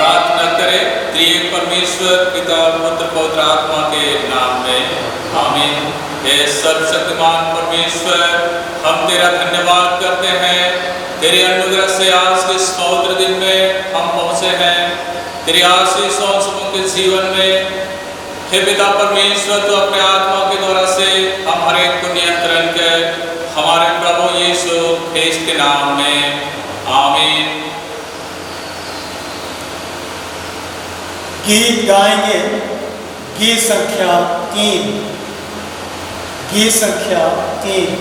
प्रार्थना करें। त्रिएक परमेश्वर पिता पुत्र पवित्र आत्मा के नाम में आमीन। हे सर्वशक्तिमान परमेश्वर, हम तेरा धन्यवाद करते हैं। तेरे अनुग्रह से आज के इस पवित्र दिन में हम पहुँचे हैं। तेरी आशीषों के जीवन में हे पिता परमेश्वर, तो अपने आत्मा के द्वारा से हम हर एक को नियंत्रण कर हमारे प्रभु यीशु ख्रीस्त के नाम में आमीन। गीत गाएंगे गीत संख्या 3। गीत संख्या 3।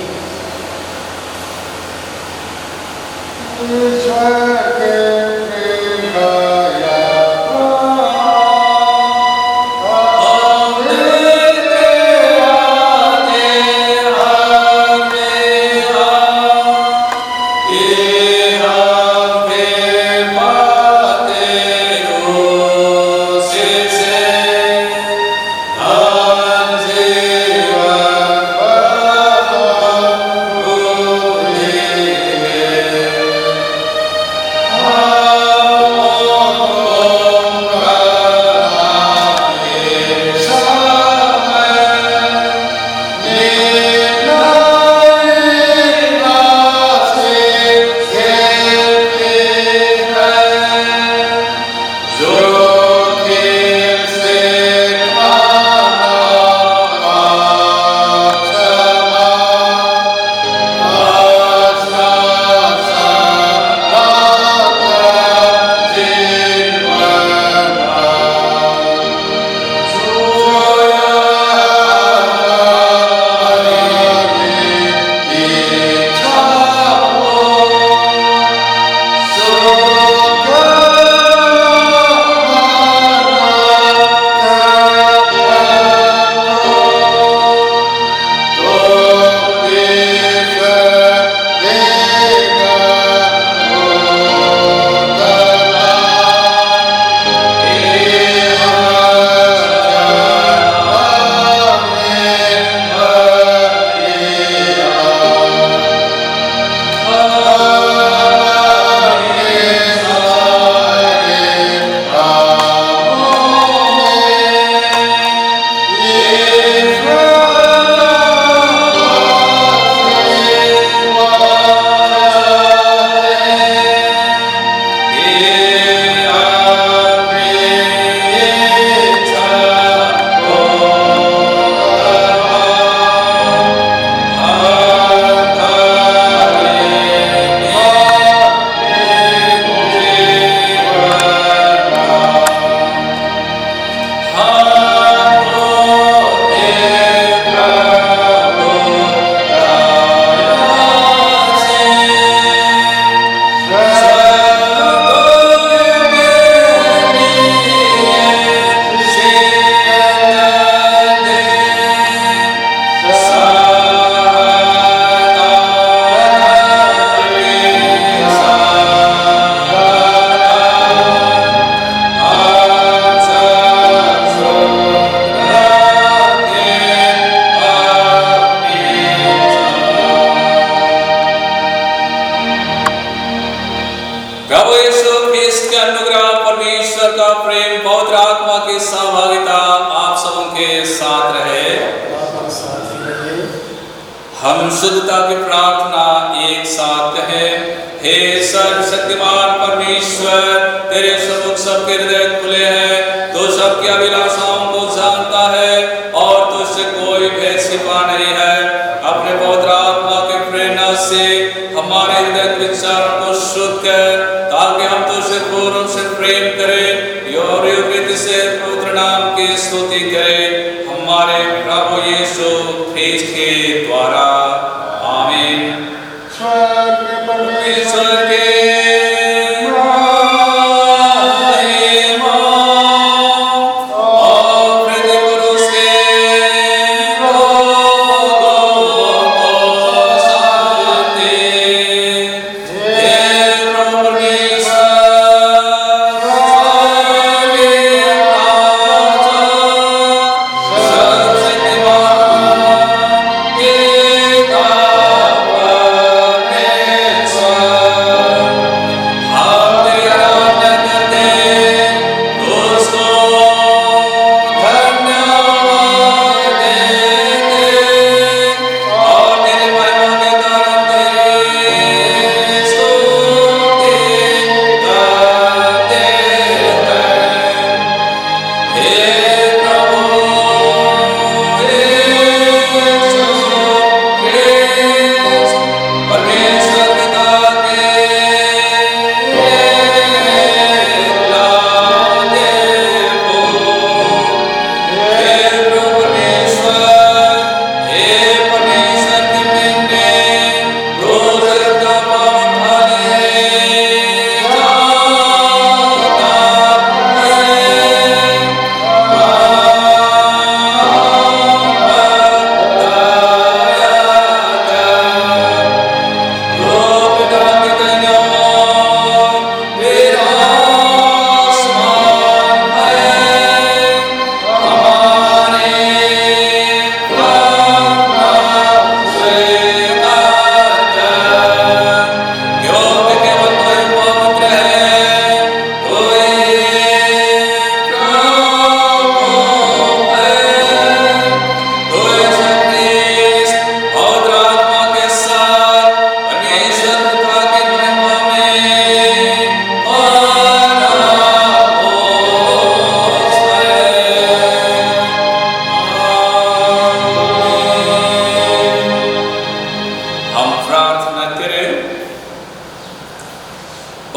हम शुद्धता की प्रार्थना एक साथ कहें। हे सर्वशक्तिमान परमेश्वर, तेरे समुख सबके हृदय खुले हैं, तो सबकी अभिलाषाओं को जानता है और तुझसे कोई भेद छिपा नहीं है। अपने पवित्र आत्मा की प्रेरणा से हमारे हृदय विचारों को शुद्ध कर, ताकि हम तुझसे पूर्ण से प्रेम करें और रीति से पवित्र नाम की स्तुति करें, हमारे प्रभु यीशु ख्रीस्त के द्वारा। आमीन। परमेश्वर के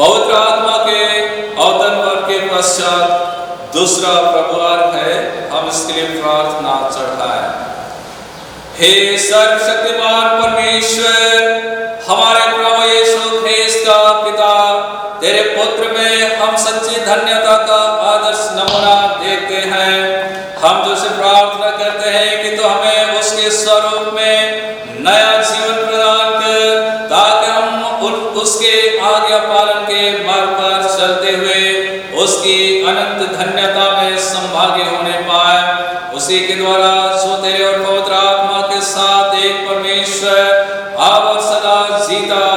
पवित्र आत्मा के अवतरण वर्ग के पश्चात दूसरा प्रभुवार है, हम इसके लिए प्रार्थना चढ़ाएं। हे सर्वशक्तिमान परमेश्वर, हमारे प्रभु यीशु ख्रीस्त का पिता, तेरे पुत्र में हम सच्ची धन्यता का आदर्श नमूना देखते हैं। हम तुझसे प्रार्थना करते हैं कि तू हमें उसके स्वरूप में नया जीवन प्रदान कर, ताकि हम उसके आज्ञा पालन के मार्ग पर चलते हुए उसकी अनंत धन्यता में संभागी होने पाए। उसी के द्वारा जो तेरे और पवित्र आत्मा के साथ एक परमेश्वर अब और सदा जीता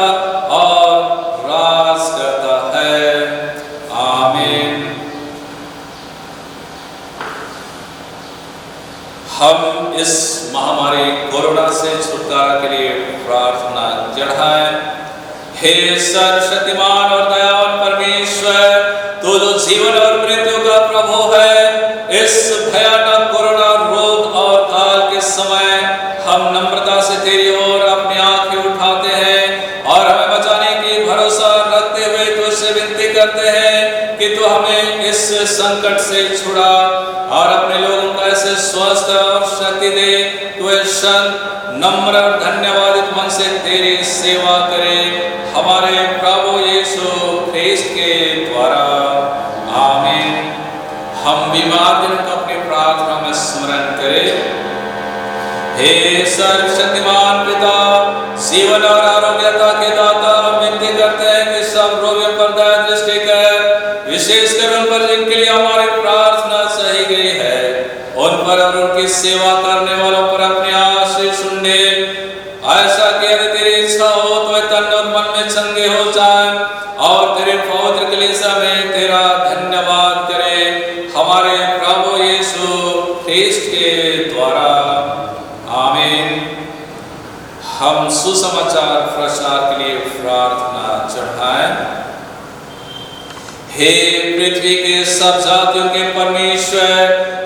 और राज करता है। आमीन। हम इस महामारी कोरोना से छुटकारा के लिए प्रार्थना चढ़ाएं। हे सर्वशक्तिमान और दयावान परमेश्वर, तू जो जीवन और मृत्यु का प्रभु है, इस भयानक कोरोना रोग और काल के समय हम नम्रता से तेरी ओर अपनी आंखें उठाते हैं और हमें बचाने की भरोसा रखते हुए तुझसे विनती करते हैं कि तू हमें इस संकट से छुड़ा और अपने लोगों को ऐसे स्वस्थ और शक्ति दे। तू संत नम्र और धन्यवादित मन से तेरी सेवा करे, हमारे प्रभु यीशु ख्रीस्त के द्वारा। आमीन। हम बीमार जनों को अपनी प्रार्थना में स्मरण करें। हे सर्वशक्तिमान पिता, जीवन और आरोग्यता के दाता, हम विनती करते हैं कि सब रोगियों पर दया दृष्टि कर, विशेषकर उन पर जिनके लिए हमारी प्रार्थना सही गई है, उन पर और उनकी सेवा करने वालों पर अपने आशीष सुनने। ऐसा कि यदि तेरी इच्छा हो तो तन और मन में चंगे हो जाए और तेरे पवित्र कलीसिया में तेरा धन्यवाद करें, हमारे प्रभु यीशु ख्रीस्त के द्वारा। आमीन। हम सुसमाचार प्रचार के लिए प्रार्थना चढ़ाएं। हे पृथ्वी के सब जातियों के परमेश्वर,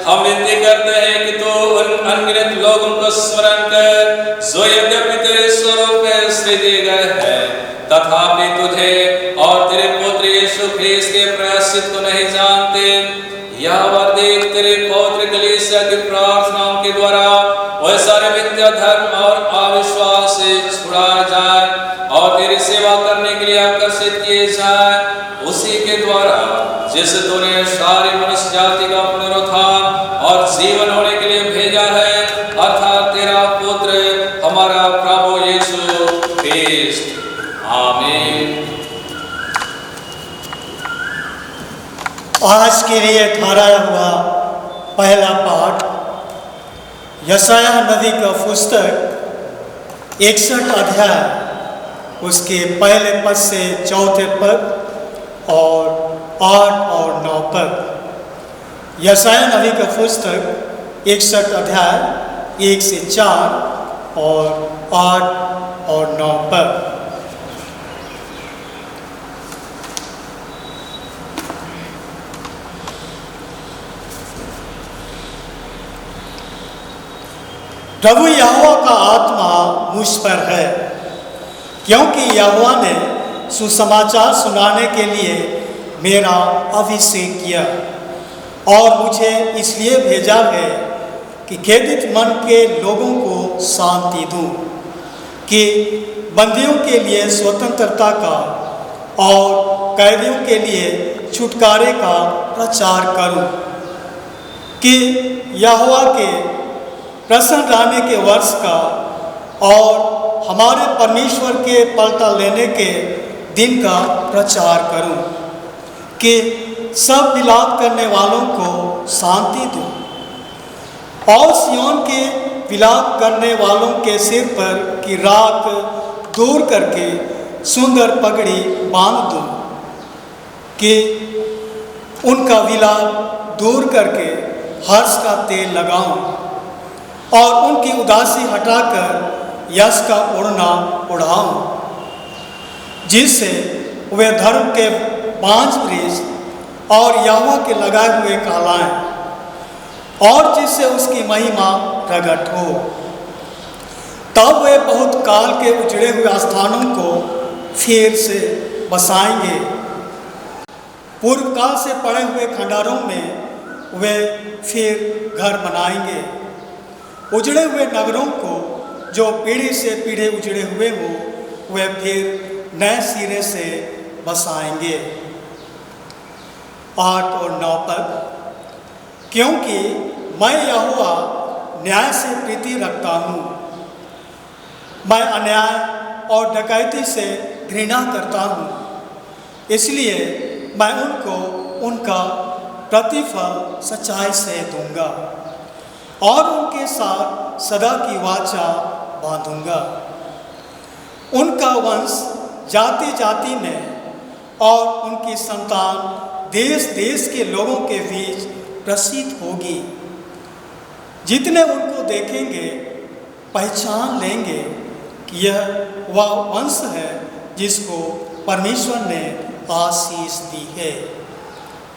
हम विनती करते हैं कि तू उन अनगिनत लोगों को स्मरण कर जो यद्यपि तेरे स्वरूप में सृजे गए हैं, तथापि तुझे और तेरे पुत्र यीशु ख्रीस्त के प्रायश्चित को नहीं जानते। यह वर देख तेरे पवित्र कलीसिया की प्रार्थनाओं के द्वारा वह सारे मिथ्या धर्म और अविश्वास से छुड़ाया जाए और तेरी सेवा करने के लिए आकर्षित किए जाए। उसी के द्वारा जिसे तूने सारी मनुष्य जाति का पुनरुत्थान और जीवन होने के लिए भेजा है, अर्थात तेरा पुत्र हमारा प्रभु यीशु ख्रीस्त। आमीन। आज के लिए ठहराया हुआ पहला पाठ यशायाह नबी का पुस्तक 61 अध्याय उसके पहले पद से चौथे पद और 8 और 9 पद। यशायाह नबी का पुस्तक 61 अध्याय 1 से 4 और 8 और 9 पद। प्रभु यहोवा का आत्मा मुझ पर है, क्योंकि यहोवा ने सुसमाचार सुनाने के लिए मेरा अभिषेक किया और मुझे इसलिए भेजा है कि खेदित मन के लोगों को शांति दूं, कि बंदियों के लिए स्वतंत्रता का और कैदियों के लिए छुटकारे का प्रचार करूं, कि यहोवा के प्रसन्न रहने के वर्ष का और हमारे परमेश्वर के पलटा लेने के दिन का प्रचार करूं, कि सब विलाप करने वालों को शांति दूं और सिय्योन के विलाप करने वालों के सिर पर की राख दूर करके सुंदर पगड़ी बांध दूं, कि उनका विलाप दूर करके हर्ष का तेल लगाऊं और उनकी उदासी हटाकर यश का ओढ़ना ओढ़ाऊं, जिससे वे धर्म के बांझ वृक्ष और यहोवा के लगाए हुए कहलाएं और जिससे उसकी महिमा प्रकट हो। तब वे बहुत काल के उजड़े हुए स्थानों को फिर से बसाएंगे पूर्व काल से पड़े हुए खंडारों में वे फिर घर बनाएंगे। उजड़े हुए नगरों को जो पीढ़ी से पीढ़ी उजड़े हुए हो, वे फिर नए सिरे से बसाएंगे। 8 और 9 पद, क्योंकि मैं यहोवा न्याय से प्रीति रखता हूँ, मैं अन्याय और डकैती से घृणा करता हूँ, इसलिए मैं उनको उनका प्रतिफल सच्चाई से दूंगा और उनके साथ सदा की वाचा बांधूंगा। उनका वंश जाति जाति में और उनकी संतान देश देश के लोगों के बीच प्रसिद्ध होगी। जितने उनको देखेंगे पहचान लेंगे कि यह वह वंश है जिसको परमेश्वर ने आशीष दी है।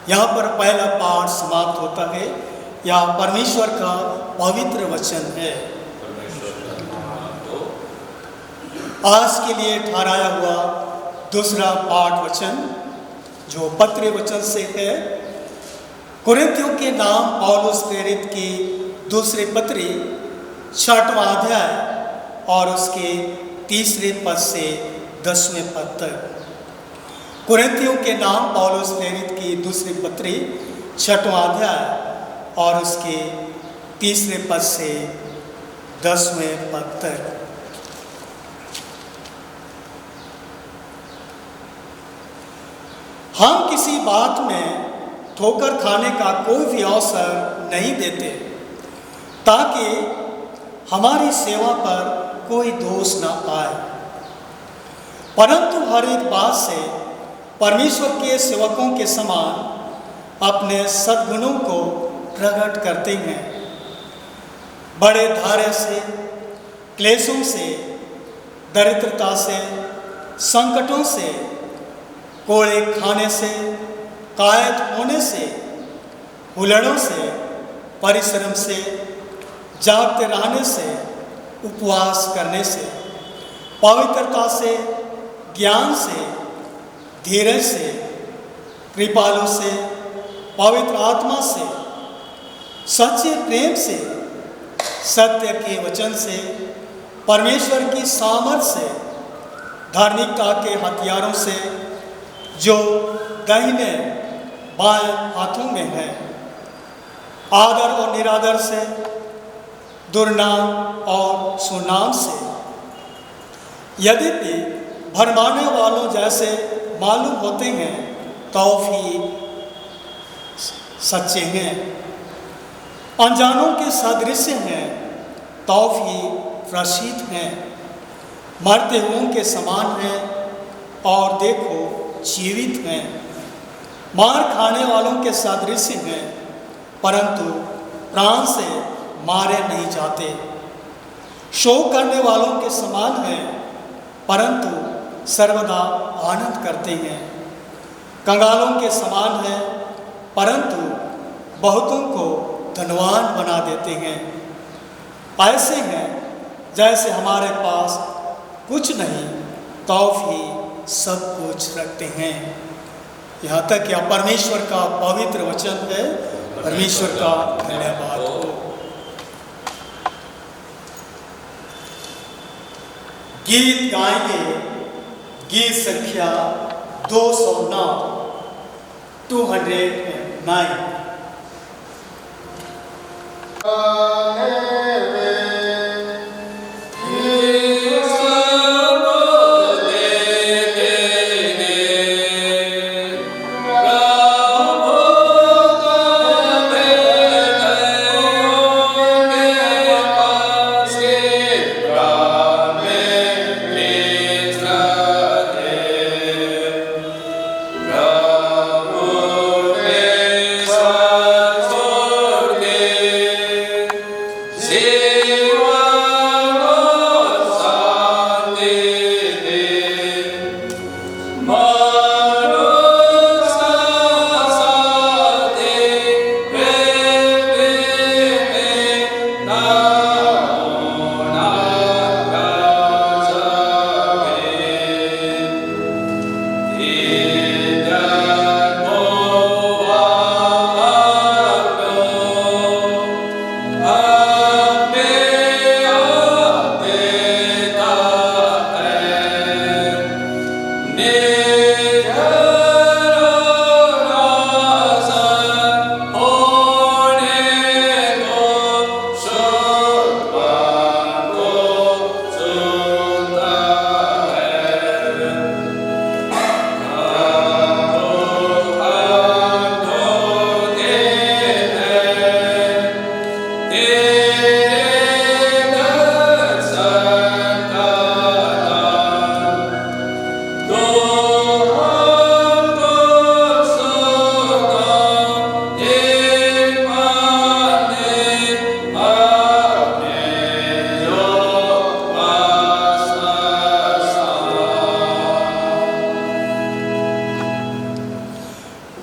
यहाँ पर पहला पाठ समाप्त होता है। यह परमेश्वर का पवित्र वचन है। आज के लिए ठहराया हुआ दूसरा पाठ वचन जो पत्र वचन से है, कुरिन्थियों के नाम पौलुस प्रेरित की दूसरे पत्री 6वां अध्याय और उसके 3 पद से 10वें पद तक। कुरिन्थियों के नाम पौलुस प्रेरित की दूसरी पत्री 6वां अध्याय और उसके 3 पद से 10वें पद तक। हम किसी बात में ठोकर खाने का कोई भी अवसर नहीं देते ताकि हमारी सेवा पर कोई दोष न आए, परंतु हर एक बात से परमेश्वर के सेवकों के समान अपने सद्गुणों को प्रकट करते हैं। बड़े धैर्य से, क्लेशों से, दरिद्रता से, संकटों से, कोड़े खाने से, कायद होने से, हुलड़ों से, परिश्रम से, जागते रहने से, उपवास करने से, पवित्रता से, ज्ञान से, धीरज से, कृपालु से, पवित्र आत्मा से, सच्चे प्रेम से, सत्य के वचन से, परमेश्वर की सामर्थ से, धार्मिकता के हथियारों से जो दाहिने बाएं हाथों में है, आदर और निरादर से, दुर्नाम और सुनाम से, यद्यपि भरमाने वालों जैसे मालूम होते हैं तो भी सच्चे हैं, अनजानों के सदृश्य हैं तो भी प्रसिद्ध हैं, मरते हुओं के समान हैं और देखो जीवित हैं, मार खाने वालों के सदृश्य हैं परंतु प्राण से मारे नहीं जाते, शोक करने वालों के समान हैं परंतु सर्वदा आनंद करते हैं, कंगालों के समान हैं परंतु बहुतों को धनवान बना देते हैं, ऐसे हैं जैसे हमारे पास कुछ नहीं तो भी सब कुछ रखते हैं। यहाँ तक यह परमेश्वर का पवित्र वचन है। परमेश्वर का धन्यवाद हो। गीत गाएंगे, गीत संख्या 209 209। Oh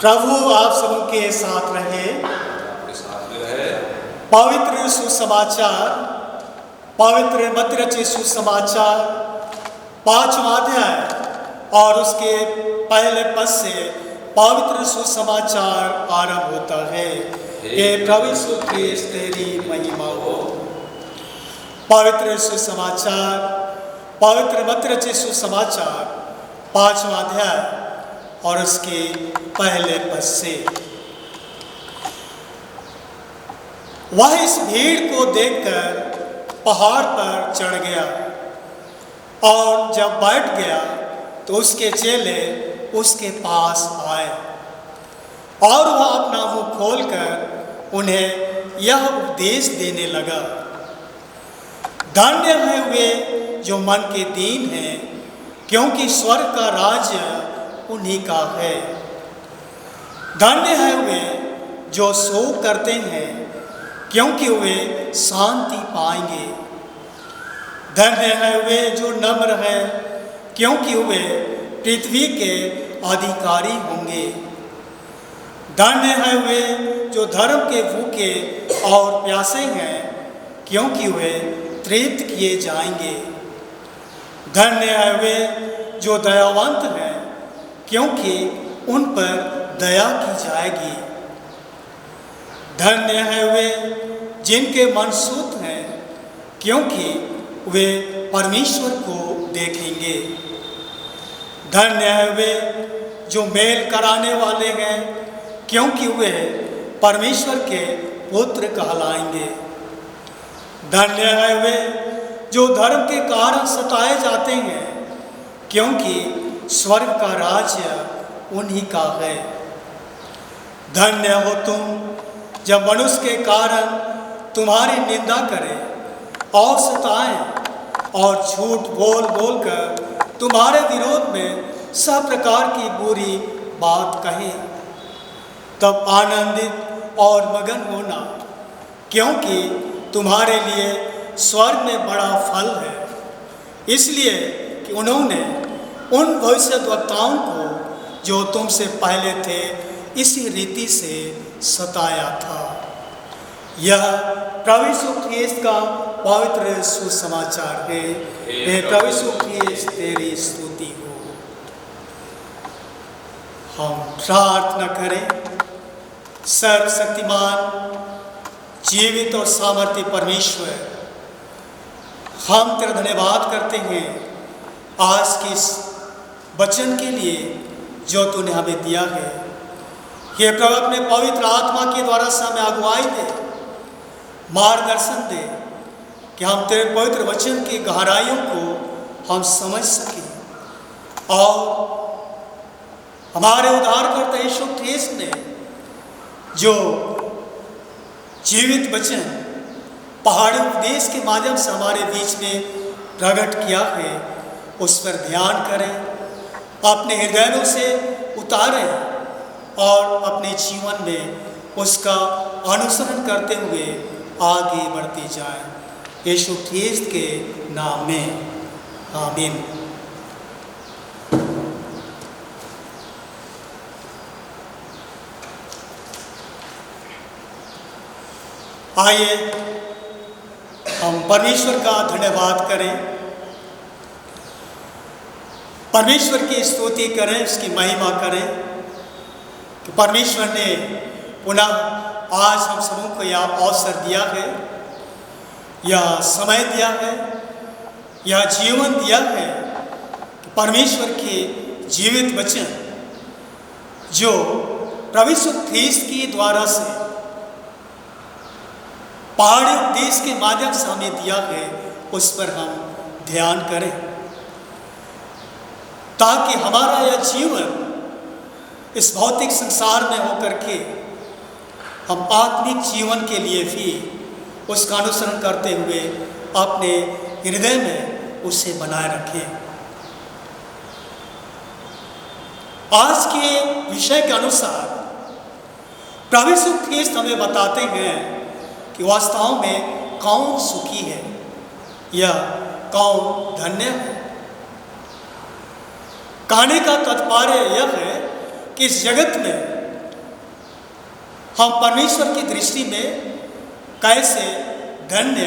प्रभु आप सबों के साथ रहे। आपके साथ में रहे। पवित्र सुसमाचार, पवित्र मत्ती रचित सुसमाचार 5वां अध्याय और उसके पहले पद से पवित्र सुसमाचार आरंभ होता है। हे प्रभु यीशु ख्रीस्त तेरी महिमा हो। पवित्र सुसमाचार, पवित्र मत्ती रचित सुसमाचार 5वां अध्याय और उसके पहले पद से। वह इस भीड़ को देखकर पहाड़ पर चढ़ गया और जब बैठ गया तो उसके चेले उसके पास आए और वह अपना मुंह खोलकर उन्हें यह उपदेश देने लगा। धन्य है वे जो मन के दीन हैं, क्योंकि स्वर्ग का राज्य उन्हीं का है। धन्य है वे जो शोक करते हैं, क्योंकि वे शांति पाएंगे। धन्य है वे जो नम्र हैं, क्योंकि वे पृथ्वी के अधिकारी होंगे। धन्य है वे जो धर्म के भूखे और प्यासे हैं, क्योंकि वे तृप्त किए जाएंगे। धन्य है वे जो दयावंत हैं, क्योंकि उन पर दया की जाएगी। धन्य है वे जिनके मन शुद्ध हैं, क्योंकि वे परमेश्वर को देखेंगे। धन्य है वे जो मेल कराने वाले हैं, क्योंकि वे परमेश्वर के पुत्र कहलाएंगे। धन्य है वे जो धर्म के कारण सताए जाते हैं, क्योंकि स्वर्ग का राज्य उन्हीं का है। धन्य हो तुम जब मनुष्य के कारण तुम्हारी निंदा करें और सताएं और झूठ बोल बोल कर तुम्हारे विरोध में सब प्रकार की बुरी बात कहें। तब आनंदित और मगन होना, क्योंकि तुम्हारे लिए स्वर्ग में बड़ा फल है, इसलिए कि उन्होंने उन भविष्यद्वक्ताओं को जो तुमसे पहले थे इसी रीति से सताया था। यह प्रभु यीशु ख्रीस्त का पवित्र सुसमाचार है। हे प्रभु यीशु ख्रीस्त तेरी स्तुति हो। हम प्रार्थना करें। सर्वशक्तिमान जीवित और सामर्थ्य परमेश्वर, हम तेरा धन्यवाद करते हैं आज के इस वचन के लिए जो तूने हमें दिया है। हे प्रभु, अपने पवित्र आत्मा के द्वारा से हमें अगुवाई दे, मार्गदर्शन दे कि हम तेरे पवित्र वचन की गहराइयों को हम समझ सकें और हमारे उद्धारकर्ता यीशु ख्रीस्त ने जो जीवित वचन पहाड़ी उपदेश के माध्यम से हमारे बीच में प्रकट किया है, उस पर ध्यान करें, अपने हृदयों से उतारें और अपने जीवन में उसका अनुसरण करते हुए आगे बढ़ते जाएं। यीशु ख्रीस्त के नाम में आमीन। आइए हम परमेश्वर का धन्यवाद करें, परमेश्वर की स्तुति करें, उसकी महिमा करें कि परमेश्वर ने पुनः आज हम सबों को यह अवसर दिया है, यह समय दिया है, यह जीवन दिया है कि परमेश्वर के जीवित वचन जो प्रभु यीशु ख्रीस्त के द्वारा से पहाड़ी उपदेश के माध्यम से हमें दिया है, उस पर हम ध्यान करें ताकि हमारा यह जीवन इस भौतिक संसार में होकर के हम आत्मिक जीवन के लिए भी उसका अनुसरण करते हुए अपने हृदय में उसे बनाए रखें। आज के विषय के अनुसार प्रभु यीशु ख्रीस्त हमें बताते हैं कि वास्तव में कौन सुखी है या कौन धन्य है। कहने का तात्पर्य यह है कि इस जगत में हम परमेश्वर की दृष्टि में कैसे धन्य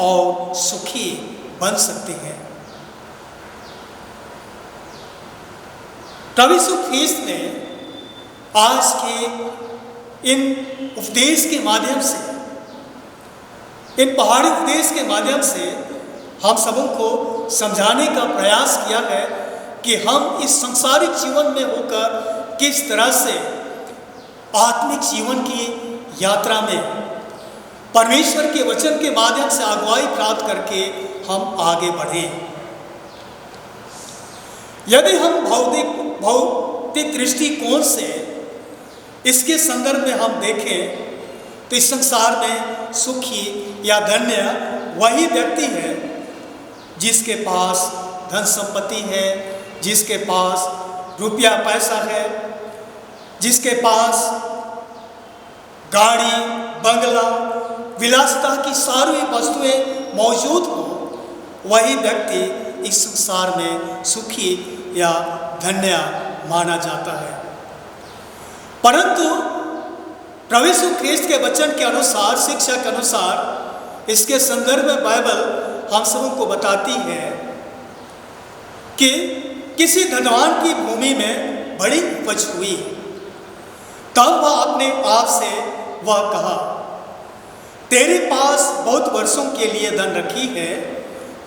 और सुखी बन सकते हैं। प्रभु यीशु ख्रीस्त ने आज के इन उपदेश के माध्यम से, इन पहाड़ी उपदेश के माध्यम से हम सबों को समझाने का प्रयास किया है कि हम इस संसारिक जीवन में होकर किस तरह से आत्मिक जीवन की यात्रा में परमेश्वर के वचन के माध्यम से अगुवाई प्राप्त करके हम आगे बढ़ें। यदि हम भौतिक दृष्टिकोण से इसके संदर्भ में हम देखें तो इस संसार में सुखी या धन्य वही व्यक्ति है जिसके पास धन संपत्ति है, जिसके पास रुपया पैसा है, जिसके पास गाड़ी बंगला विलासिता की सारी वस्तुएं मौजूद हो, वही व्यक्ति इस संसार में सुखी या धन्य माना जाता है। परंतु प्रभु यीशु ख्रीस्त के वचन के अनुसार, शिक्षा के अनुसार इसके संदर्भ में बाइबल हम सबों को बताती है कि किसी धनवान की भूमि में बड़ी उपज हुई, तब वह अपने आप से वह कहा, तेरे पास बहुत वर्षों के लिए धन रखी है,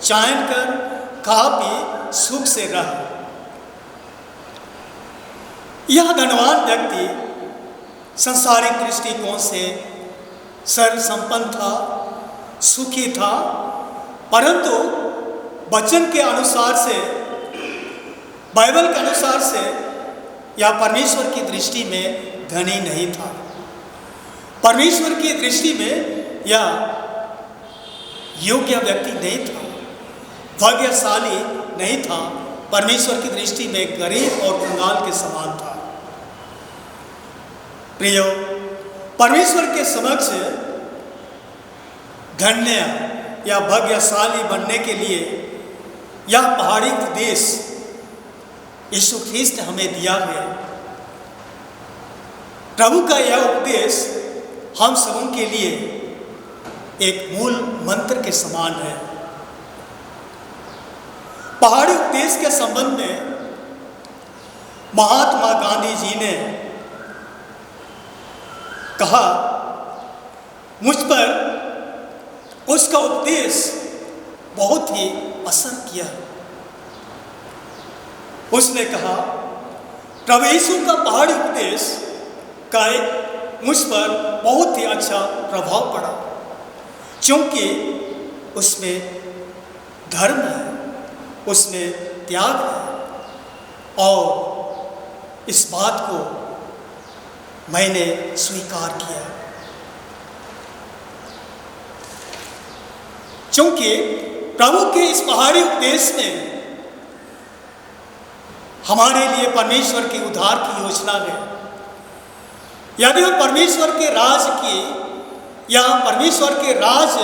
चायन कर खा पी सुख से रह। यह धनवान व्यक्ति संसारिक दृष्टिकोण से सर्व संपन्न था, सुखी था, परंतु वचन के अनुसार से, बाइबल के अनुसार से या परमेश्वर की दृष्टि में धनी नहीं था। परमेश्वर की दृष्टि में या योग्य व्यक्ति नहीं था, भाग्यशाली नहीं था, परमेश्वर की दृष्टि में गरीब और कंगाल के समान था। प्रियो, परमेश्वर के समक्ष धन्य या भाग्यशाली बनने के लिए यह पहाड़ी उपदेश यीशु ख्रीस्त ने हमें दिया है। प्रभु का यह उपदेश हम सबों के लिए एक मूल मंत्र के समान है। पहाड़ी उपदेश के संबंध में महात्मा गांधी जी ने कहा, मुझ पर उसका उपदेश बहुत ही असर किया। उसने कहा, प्रभु यीशु का पहाड़ी उपदेश का मुझ पर बहुत ही अच्छा प्रभाव पड़ा, क्योंकि उसमें धर्म है, उसमें त्याग है, और इस बात को मैंने स्वीकार किया, क्योंकि प्रभु के इस पहाड़ी उपदेश में हमारे लिए परमेश्वर के उद्धार की योजना है। यदि हम परमेश्वर के राज की या परमेश्वर के राज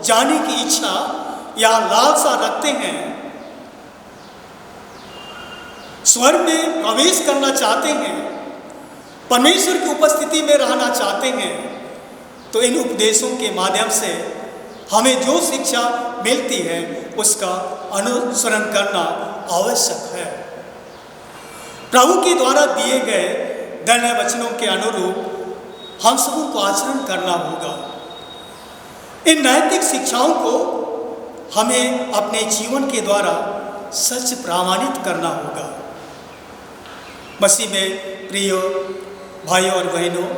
जाने की इच्छा या लालसा रखते हैं, स्वर्ग में प्रवेश करना चाहते हैं, परमेश्वर की उपस्थिति में रहना चाहते हैं, तो इन उपदेशों के माध्यम से हमें जो शिक्षा मिलती है उसका अनुसरण करना आवश्यक है। प्रभु के द्वारा दिए गए धन्य वचनों के अनुरूप हम सबों को आचरण करना होगा। इन नैतिक शिक्षाओं को हमें अपने जीवन के द्वारा सच प्रमाणित करना होगा। मसीह में प्रिय भाइयों और बहनों,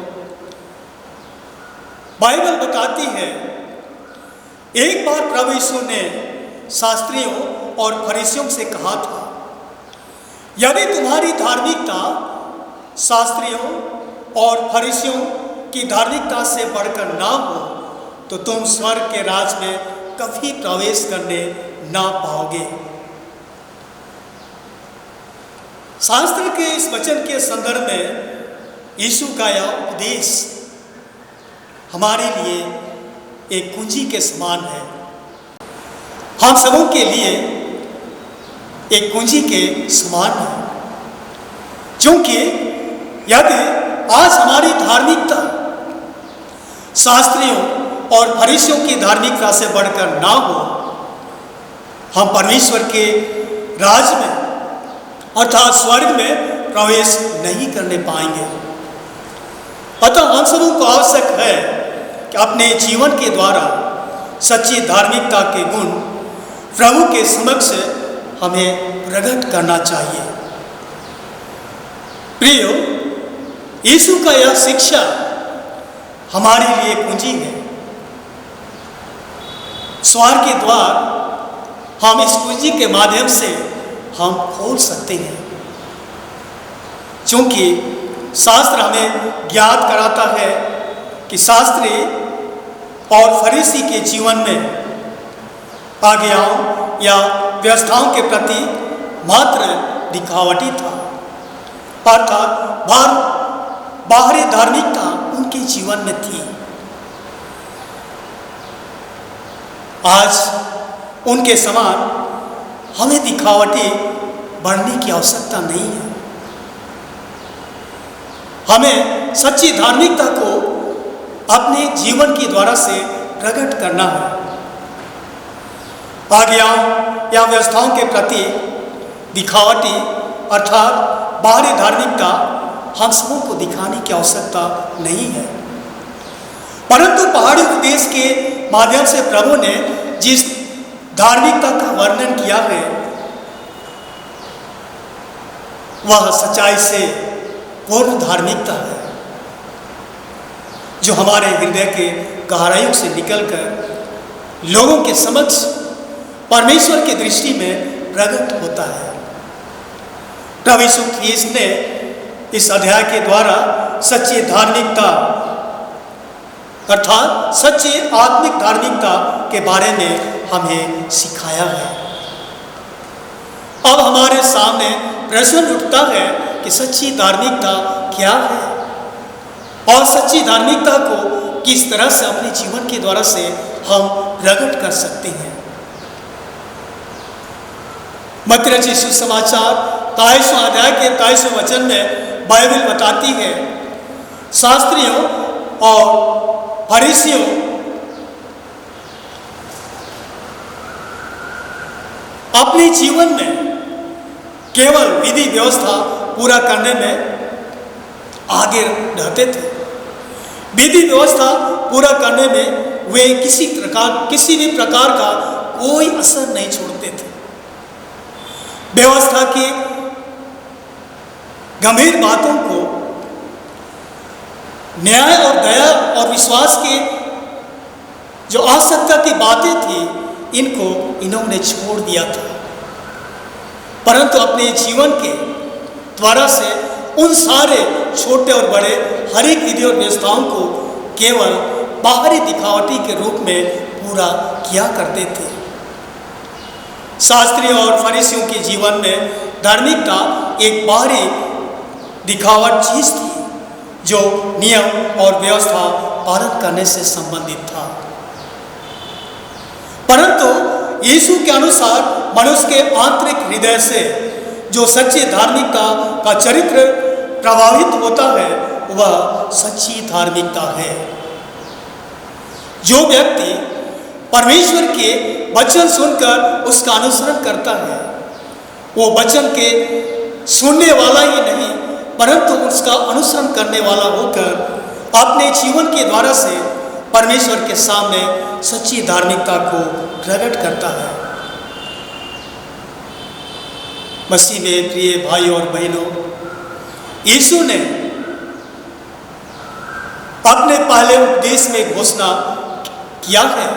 बाइबल बताती है, एक बार प्रभु यीशु ने शास्त्रियों और फरीसियों से कहा था, यदि तुम्हारी धार्मिकता शास्त्रियों और फरीसियों की धार्मिकता से बढ़कर ना हो तो तुम स्वर्ग के राज में कभी प्रवेश करने ना पाओगे। शास्त्र के इस वचन के संदर्भ में यीशु का यह उपदेश हमारे लिए एक कुंजी के समान है, हम सबों के लिए एक कुंजी के समान है। क्योंकि यदि आज हमारी धार्मिकता शास्त्रियों और फरीसियों की धार्मिकता से बढ़कर ना हो, हम परमेश्वर के राज में अर्थात स्वर्ग में प्रवेश नहीं करने पाएंगे। अतः हम सबों को आवश्यक है कि अपने जीवन के द्वारा सच्ची धार्मिकता के गुण प्रभु के समक्ष हमें प्रकट करना चाहिए। प्रियो, यीशु का यह शिक्षा हमारे लिए कुंजी है। स्वर्ग के द्वार हम इस कुंजी के माध्यम से हम खोल सकते हैं, क्योंकि शास्त्र हमें ज्ञात कराता है कि शास्त्री और फरीसी के जीवन में आज्ञाओं या व्यवस्थाओं के प्रति मात्र दिखावटी था, अर्थात बाहरी धार्मिकता उनके जीवन में थी। आज उनके समान हमें दिखावटी बढ़ने की आवश्यकता नहीं है। हमें सच्ची धार्मिकता को अपने जीवन के द्वारा से प्रकट करना है। आज्ञाओं या व्यवस्थाओं के प्रति दिखावटी अर्थात बाहरी धार्मिकता हम सबों को दिखाने की आवश्यकता नहीं है, परंतु पहाड़ी उपदेश के माध्यम से प्रभु ने जिस धार्मिकता का वर्णन किया है वह सच्चाई से पूर्ण धार्मिकता है, जो हमारे हृदय के गहराइयों से निकलकर लोगों के समक्ष परमेश्वर की दृष्टि में प्रकट होता है। प्रभु यीशु ख्रीस्त ने इस अध्याय के द्वारा सच्ची धार्मिकता अर्थात सच्ची आत्मिक धार्मिकता के बारे में हमें सिखाया है। अब हमारे सामने प्रश्न उठता है कि सच्ची धार्मिकता क्या है और सच्ची धार्मिकता को किस तरह से अपने जीवन के द्वारा से हम प्रकट कर सकते हैं। मत्ती रचित सुसमाचार 23वें अध्याय के 23वें वचन में बाइबल बताती है, शास्त्रियों और फरीसियों अपने जीवन में केवल विधि व्यवस्था पूरा करने में आगे रहते थे। विधि व्यवस्था पूरा करने में वे किसी भी प्रकार का कोई असर नहीं छोड़ते थे। व्यवस्था की गंभीर बातों को न्याय और दया और विश्वास के जो आवश्यकता की बातें थी इनको इन्होंने छोड़ दिया था, परंतु अपने जीवन के द्वारा से उन सारे छोटे और बड़े हर एक विधि और व्यवस्थाओं को केवल बाहरी दिखावटी के रूप में पूरा किया करते थे। शास्त्रियों और फरीसियों के जीवन में धार्मिकता एक बाहरी दिखावट चीज थी जो नियम और व्यवस्था पालन करने से संबंधित था, परंतु यीशु के अनुसार मनुष्य के आंतरिक हृदय से जो सच्ची धार्मिकता का चरित्र प्रभावित होता है वह सच्ची धार्मिकता है। जो व्यक्ति परमेश्वर के वचन सुनकर उसका अनुसरण करता है वो वचन के सुनने वाला ही नहीं परंतु उसका अनुसरण करने वाला होकर अपने जीवन के द्वारा से परमेश्वर के सामने सच्ची धार्मिकता को प्रकट करता है। मसीह में प्रिय भाई और बहनों, यीशु ने अपने पहले उपदेश में घोषणा किया है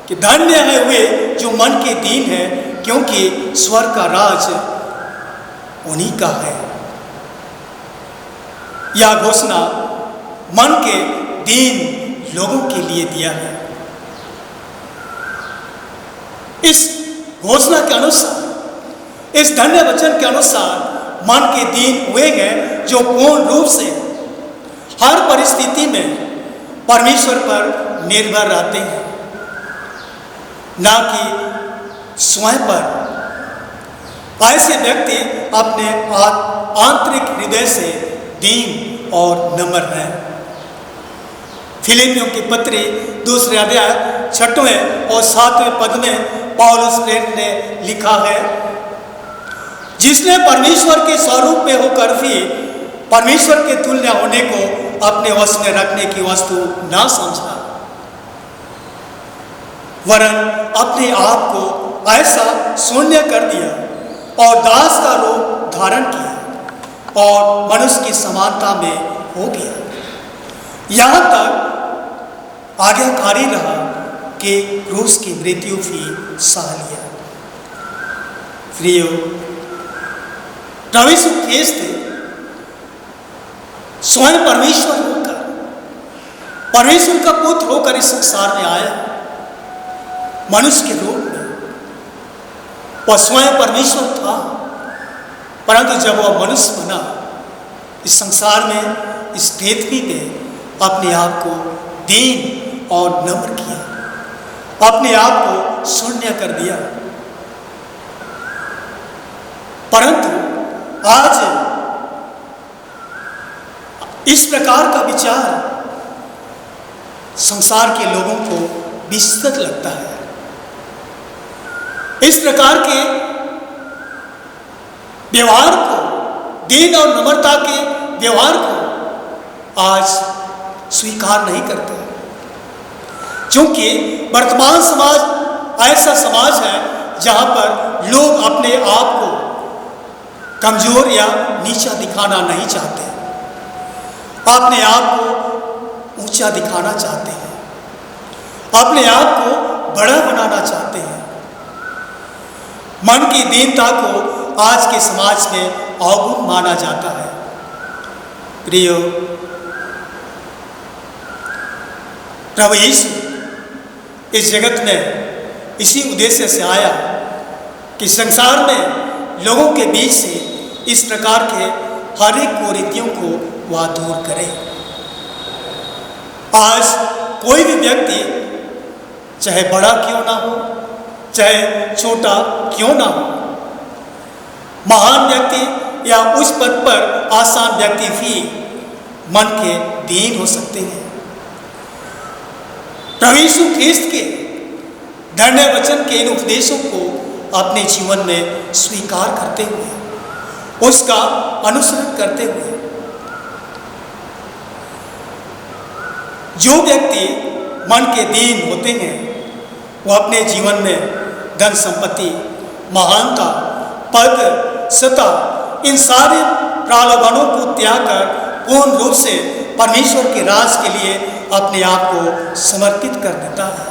कि धन्य है वे जो मन के दीन है, क्योंकि स्वर्ग का राज उन्हीं का है। यह घोषणा मन के दीन लोगों के लिए दिया है। इस घोषणा के अनुसार, इस धन्य वचन के अनुसार मन के दीन वे हैं जो पूर्ण रूप से हर परिस्थिति में परमेश्वर पर निर्भर रहते हैं, ना कि स्वयं पर। ऐसे व्यक्ति अपने आंतरिक हृदय से दीन और नम्र हैं। फिलिपियों की पत्री 2 अध्याय 6वें और 7वें पद में पौलुस प्रेरित ने लिखा है, जिसने परमेश्वर के स्वरूप में होकर भी परमेश्वर के तुल्य होने को अपने वश में रखने की वस्तु ना समझा, वरन अपने आप को ऐसा शून्य कर दिया और दास का रूप धारण किया और मनुष्य की समानता में हो गया। यहाँ तक आज्ञाकारी रहा कि क्रूस की मृत्यु भी सह लिया। प्रियो, प्रभु यीशु ख्रिस्त स्वयं परमेश्वर होकर, परमेश्वर का पुत्र होकर इस संसार में आया मनुष्य के रूप में। वह स्वयं परमेश्वर था, परंतु जब वह मनुष्य बना, इस संसार में, इस पृथ्वी पे अपने आप को दीन और नम्र किया, अपने आप को शून्य कर दिया। परंतु आज इस प्रकार का विचार संसार के लोगों को विस्तृत लगता है। इस प्रकार के व्यवहार को, दीन और नम्रता के व्यवहार को आज स्वीकार नहीं करते, क्योंकि वर्तमान समाज ऐसा समाज है जहां पर लोग अपने आप को कमजोर या नीचा दिखाना नहीं चाहते, अपने आप को ऊंचा दिखाना चाहते हैं, अपने आप को बड़ा बनाना चाहते हैं। मन की दीनता को आज के समाज में अवगुण माना जाता है। प्रियो, प्रभु यीशु इस जगत में इसी उद्देश्य से आया कि संसार में लोगों के बीच से इस प्रकार के हर एक कुरीतियों को वह दूर करे। आज कोई भी व्यक्ति, चाहे बड़ा क्यों ना हो, चाहे छोटा क्यों ना हो, महान व्यक्ति या उस पद पर आसान व्यक्ति भी मन के दीन हो सकते हैं। प्रभु यीशु ख्रिस्त के धन्य वचन के इन उपदेशों को अपने जीवन में स्वीकार करते हुए, उसका अनुसरण करते हुए, जो व्यक्ति मन के दीन होते हैं वो अपने जीवन में धन संपत्ति, महानता, पद, सत्ता, इन सारे प्रलोभनों को त्याग कर पूर्ण रूप से परमेश्वर के राज के लिए अपने आप को समर्पित कर देता है,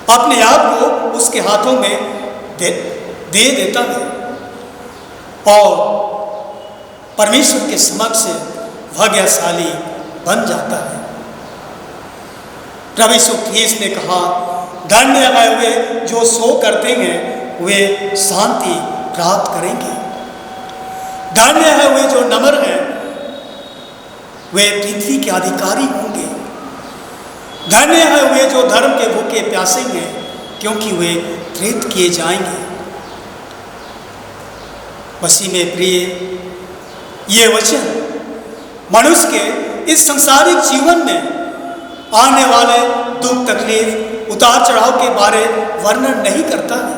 अपने आप को उसके हाथों में दे देता है और परमेश्वर के समक्ष भाग्यशाली बन जाता है। प्रभु यीशु ख्रिस्त ने कहा, धन्य है वे जो सो करते हैं, वे शांति प्राप्त करेंगे। धन्य है वे जो नम्र हैं, वे पृथ्वी के अधिकारी होंगे। धन्य है वे जो धर्म के भूखे प्यासे हैं, क्योंकि वे प्रेरित किए जाएंगे। मसीह में प्रिय, ये वचन मनुष्य के इस संसारिक जीवन में आने वाले दुख, तकलीफ, उतार चढ़ाव के बारे वर्णन नहीं करता है,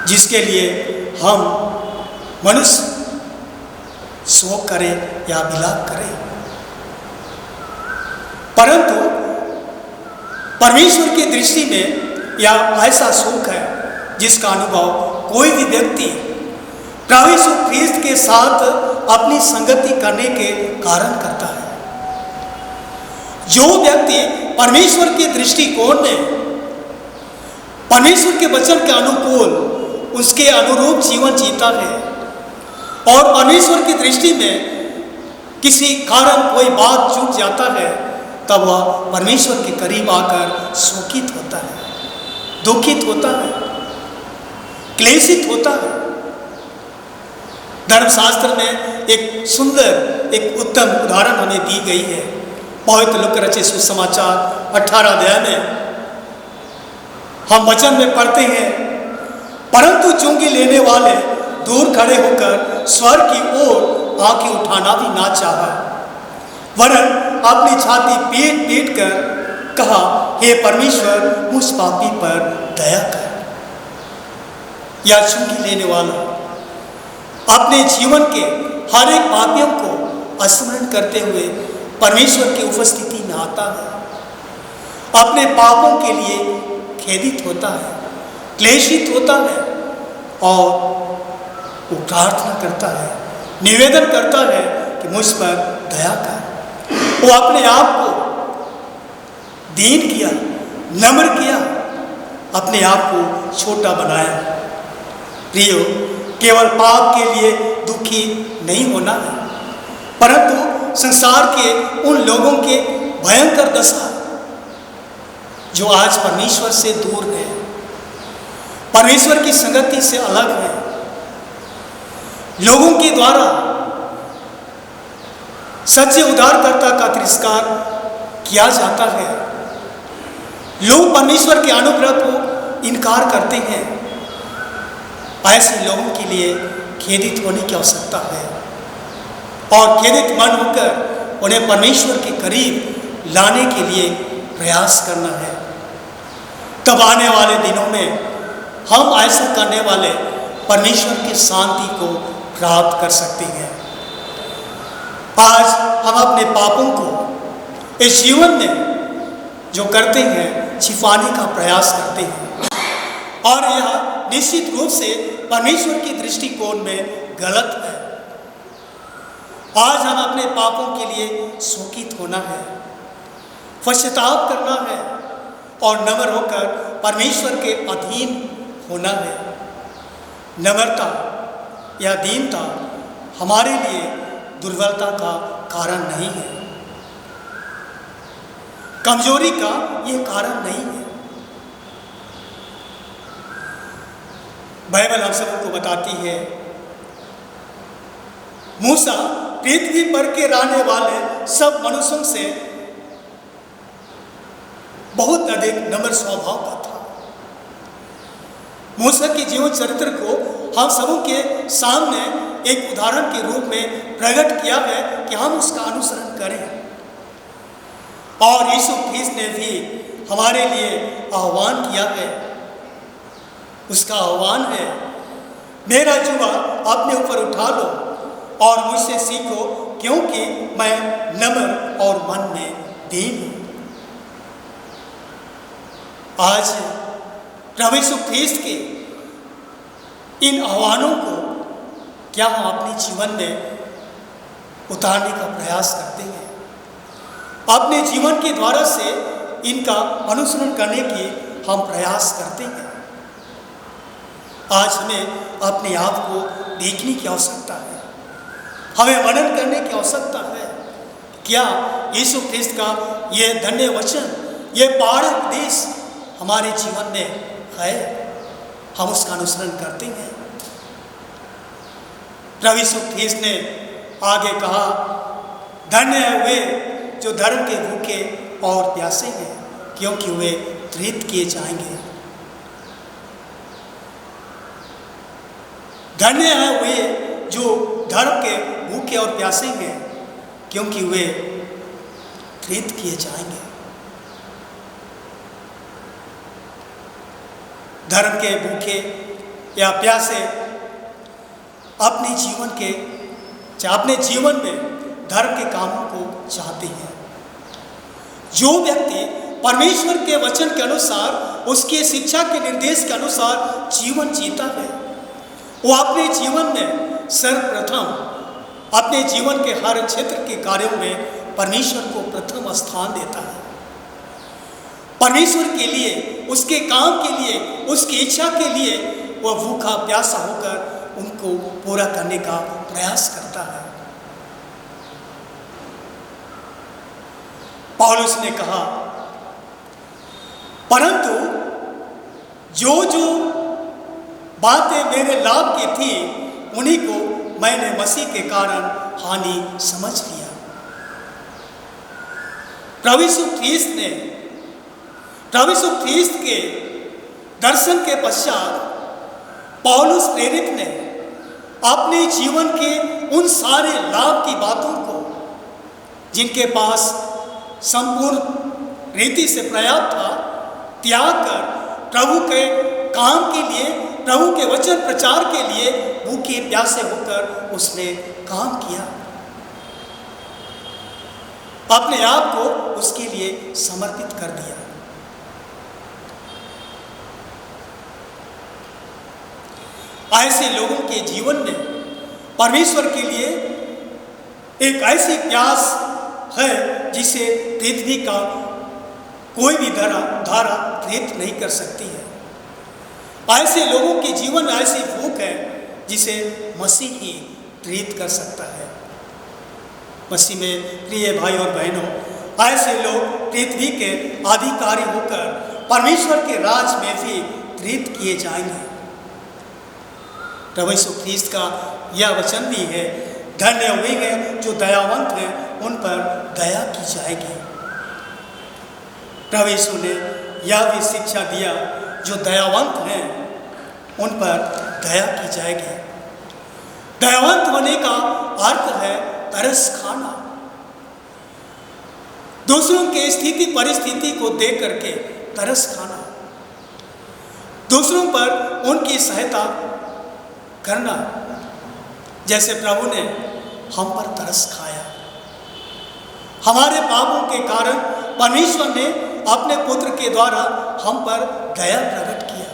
जिसके लिए हम मनुष्य शोक करें या विलाप करें। परंतु परमेश्वर की दृष्टि में यह ऐसा सुख है जिसका अनुभव कोई भी व्यक्ति प्रभु यीशु ख्रिस्त के साथ अपनी संगति करने के कारण करता है। जो व्यक्ति परमेश्वर के दृष्टिकोण में, परमेश्वर के वचन के अनुकूल, उसके अनुरूप जीवन जीता है और परमेश्वर की दृष्टि में किसी कारण कोई बात चूक जाता है, तब वह परमेश्वर के करीब आकर शोकित होता है, दुखित होता है, क्लेशित होता है। धर्मशास्त्र में एक सुंदर, एक उत्तम उदाहरण हमें दी गई है। पवित्र लूका रचित सुसमाचार 18 अध्याय में हम वचन में पढ़ते हैं, परंतु चुंगी लेने वाले दूर खड़े होकर स्वर्ग की ओर आंखें उठाना भी ना चाहा, वरन अपनी छाती पीट पीट कर कहा, हे परमेश्वर मुझ पापी पर दया कर। या चुंगी लेने वाला अपने जीवन के हर एक पापियों को स्मरण करते हुए परमेश्वर की उपस्थिति में आता है, अपने पापों के लिए खेदित होता है, क्लेशित होता है और वो प्रार्थना करता है, निवेदन करता है कि मुझ पर दया कर। वो अपने आप को दीन किया, नम्र किया, अपने आप को छोटा बनाया। प्रियो, केवल पाप के लिए दुखी नहीं होना है, परंतु संसार के उन लोगों के भयंकर दशा जो आज परमेश्वर से दूर है, परमेश्वर की संगति से अलग है, लोगों के द्वारा सच्चे उद्धारकर्ता का तिरस्कार किया जाता है, लोग परमेश्वर के अनुग्रह को इनकार करते हैं। ऐसे लोगों के लिए खेदित होने की आवश्यकता है और खेदित मन होकर उन्हें परमेश्वर के करीब लाने के लिए प्रयास करना है। तब आने वाले दिनों में हम ऐसा करने वाले परमेश्वर की शांति को प्राप्त कर सकते हैं। आज हम अपने पापों को इस जीवन में जो करते हैं छिपाने का प्रयास करते हैं और यह निश्चित रूप से परमेश्वर की दृष्टिकोण में गलत है। आज हम अपने पापों के लिए शोकित होना है, पश्चाताप करना है और नम्र होकर परमेश्वर के अधीन होना है। नम्रता या दीनता हमारे लिए दुर्बलता का कारण नहीं है, कमजोरी का यह कारण नहीं है। बाइबल हम सबको बताती है, मूसा पृथ्वी पर के रहने वाले सब मनुष्यों से बहुत अधिक नम्र स्वभाव का था। मूसा के जीवन चरित्र को हम सबों के सामने एक उदाहरण के रूप में प्रकट किया है कि हम उसका अनुसरण करें। और यीशु ख्रीस्त ने भी हमारे लिए आह्वान किया है। उसका आह्वान है, मेरा जुआ अपने ऊपर उठा लो और मुझसे सीखो, क्योंकि मैं नम्र और मन में दीन हूं। आज प्रभु यीशु ख्रीस्त के इन आह्वानों को क्या हम अपने जीवन में उतारने का प्रयास करते हैं? अपने जीवन के द्वारा से इनका अनुसरण करने की हम प्रयास करते हैं। आज हमें अपने आप को देखने की आवश्यकता है, हमें मनन करने की आवश्यकता है। क्या यीशु ख्रीस्त का यह धन्य वचन, यह पहाड़ उपदेश हमारे जीवन में है? हम उसका अनुसरण करते हैं? प्रभु यीशु ख्रीस्त ने आगे कहा, धन्य है वे जो धर्म के भूखे और प्यासे हैं, क्योंकि वे तृप्त किए जाएंगे। धन्य है वे जो धर्म के भूखे और प्यासे हैं, क्योंकि वे तृप्त किए जाएंगे। धर्म के भूखे या प्यासे अपने जीवन में धर्म के कामों को चाहते हैं। जो व्यक्ति परमेश्वर के वचन के अनुसार, उसके शिक्षा के निर्देश के अनुसार जीवन जीता है, वो अपने जीवन में सर्वप्रथम अपने जीवन के हर क्षेत्र के कार्यों में परमेश्वर को प्रथम स्थान देता है। परमेश्वर के लिए, उसके काम के लिए, उसकी इच्छा के लिए वह भूखा प्यासा होकर उनको पूरा करने का प्रयास करता है। पौलुस ने कहा, परंतु जो जो बातें मेरे लाभ की थी, उन्हीं को मैंने मसीह के कारण हानि समझ लिया। प्रभु यीशु ख्रीस्त के दर्शन के पश्चात पौलुस प्रेरित ने अपने जीवन के उन सारे लाभ की बातों को जिनके पास संपूर्ण रीति से पर्याप्त था, त्याग कर प्रभु के काम के लिए, प्रभु के वचन प्रचार के लिए भूखे प्यासे होकर उसने काम किया, अपने आप को उसके लिए समर्पित कर दिया। ऐसे लोगों के जीवन में परमेश्वर के लिए एक ऐसी प्यास है जिसे पृथ्वी का कोई भी धारा प्रेरित नहीं कर सकती है। ऐसे लोगों के जीवन में ऐसी भूख है जिसे मसीह ही प्रेरित कर सकता है। मसीह में प्रिय भाई और बहनों, ऐसे लोग पृथ्वी के अधिकारी होकर परमेश्वर के राज में भी प्रेरित किए जाएंगे। प्रभु यीशु ख्रीस्त का यह वचन भी है, धन्य होंगे जो दयावंत हैं, उन पर दया की जाएगी। प्रभु यीशु ने यह भी शिक्षा दिया, जो दयावंत हैं उन पर दया की जाएगी। दयावंत होने का अर्थ है तरस खाना, दूसरों के स्थिति परिस्थिति को देख करके तरस खाना, दूसरों पर उनकी सहायता करना। जैसे प्रभु ने हम पर तरस खाया, हमारे पापों के कारण परमेश्वर ने अपने पुत्र के द्वारा हम पर दया प्रकट किया,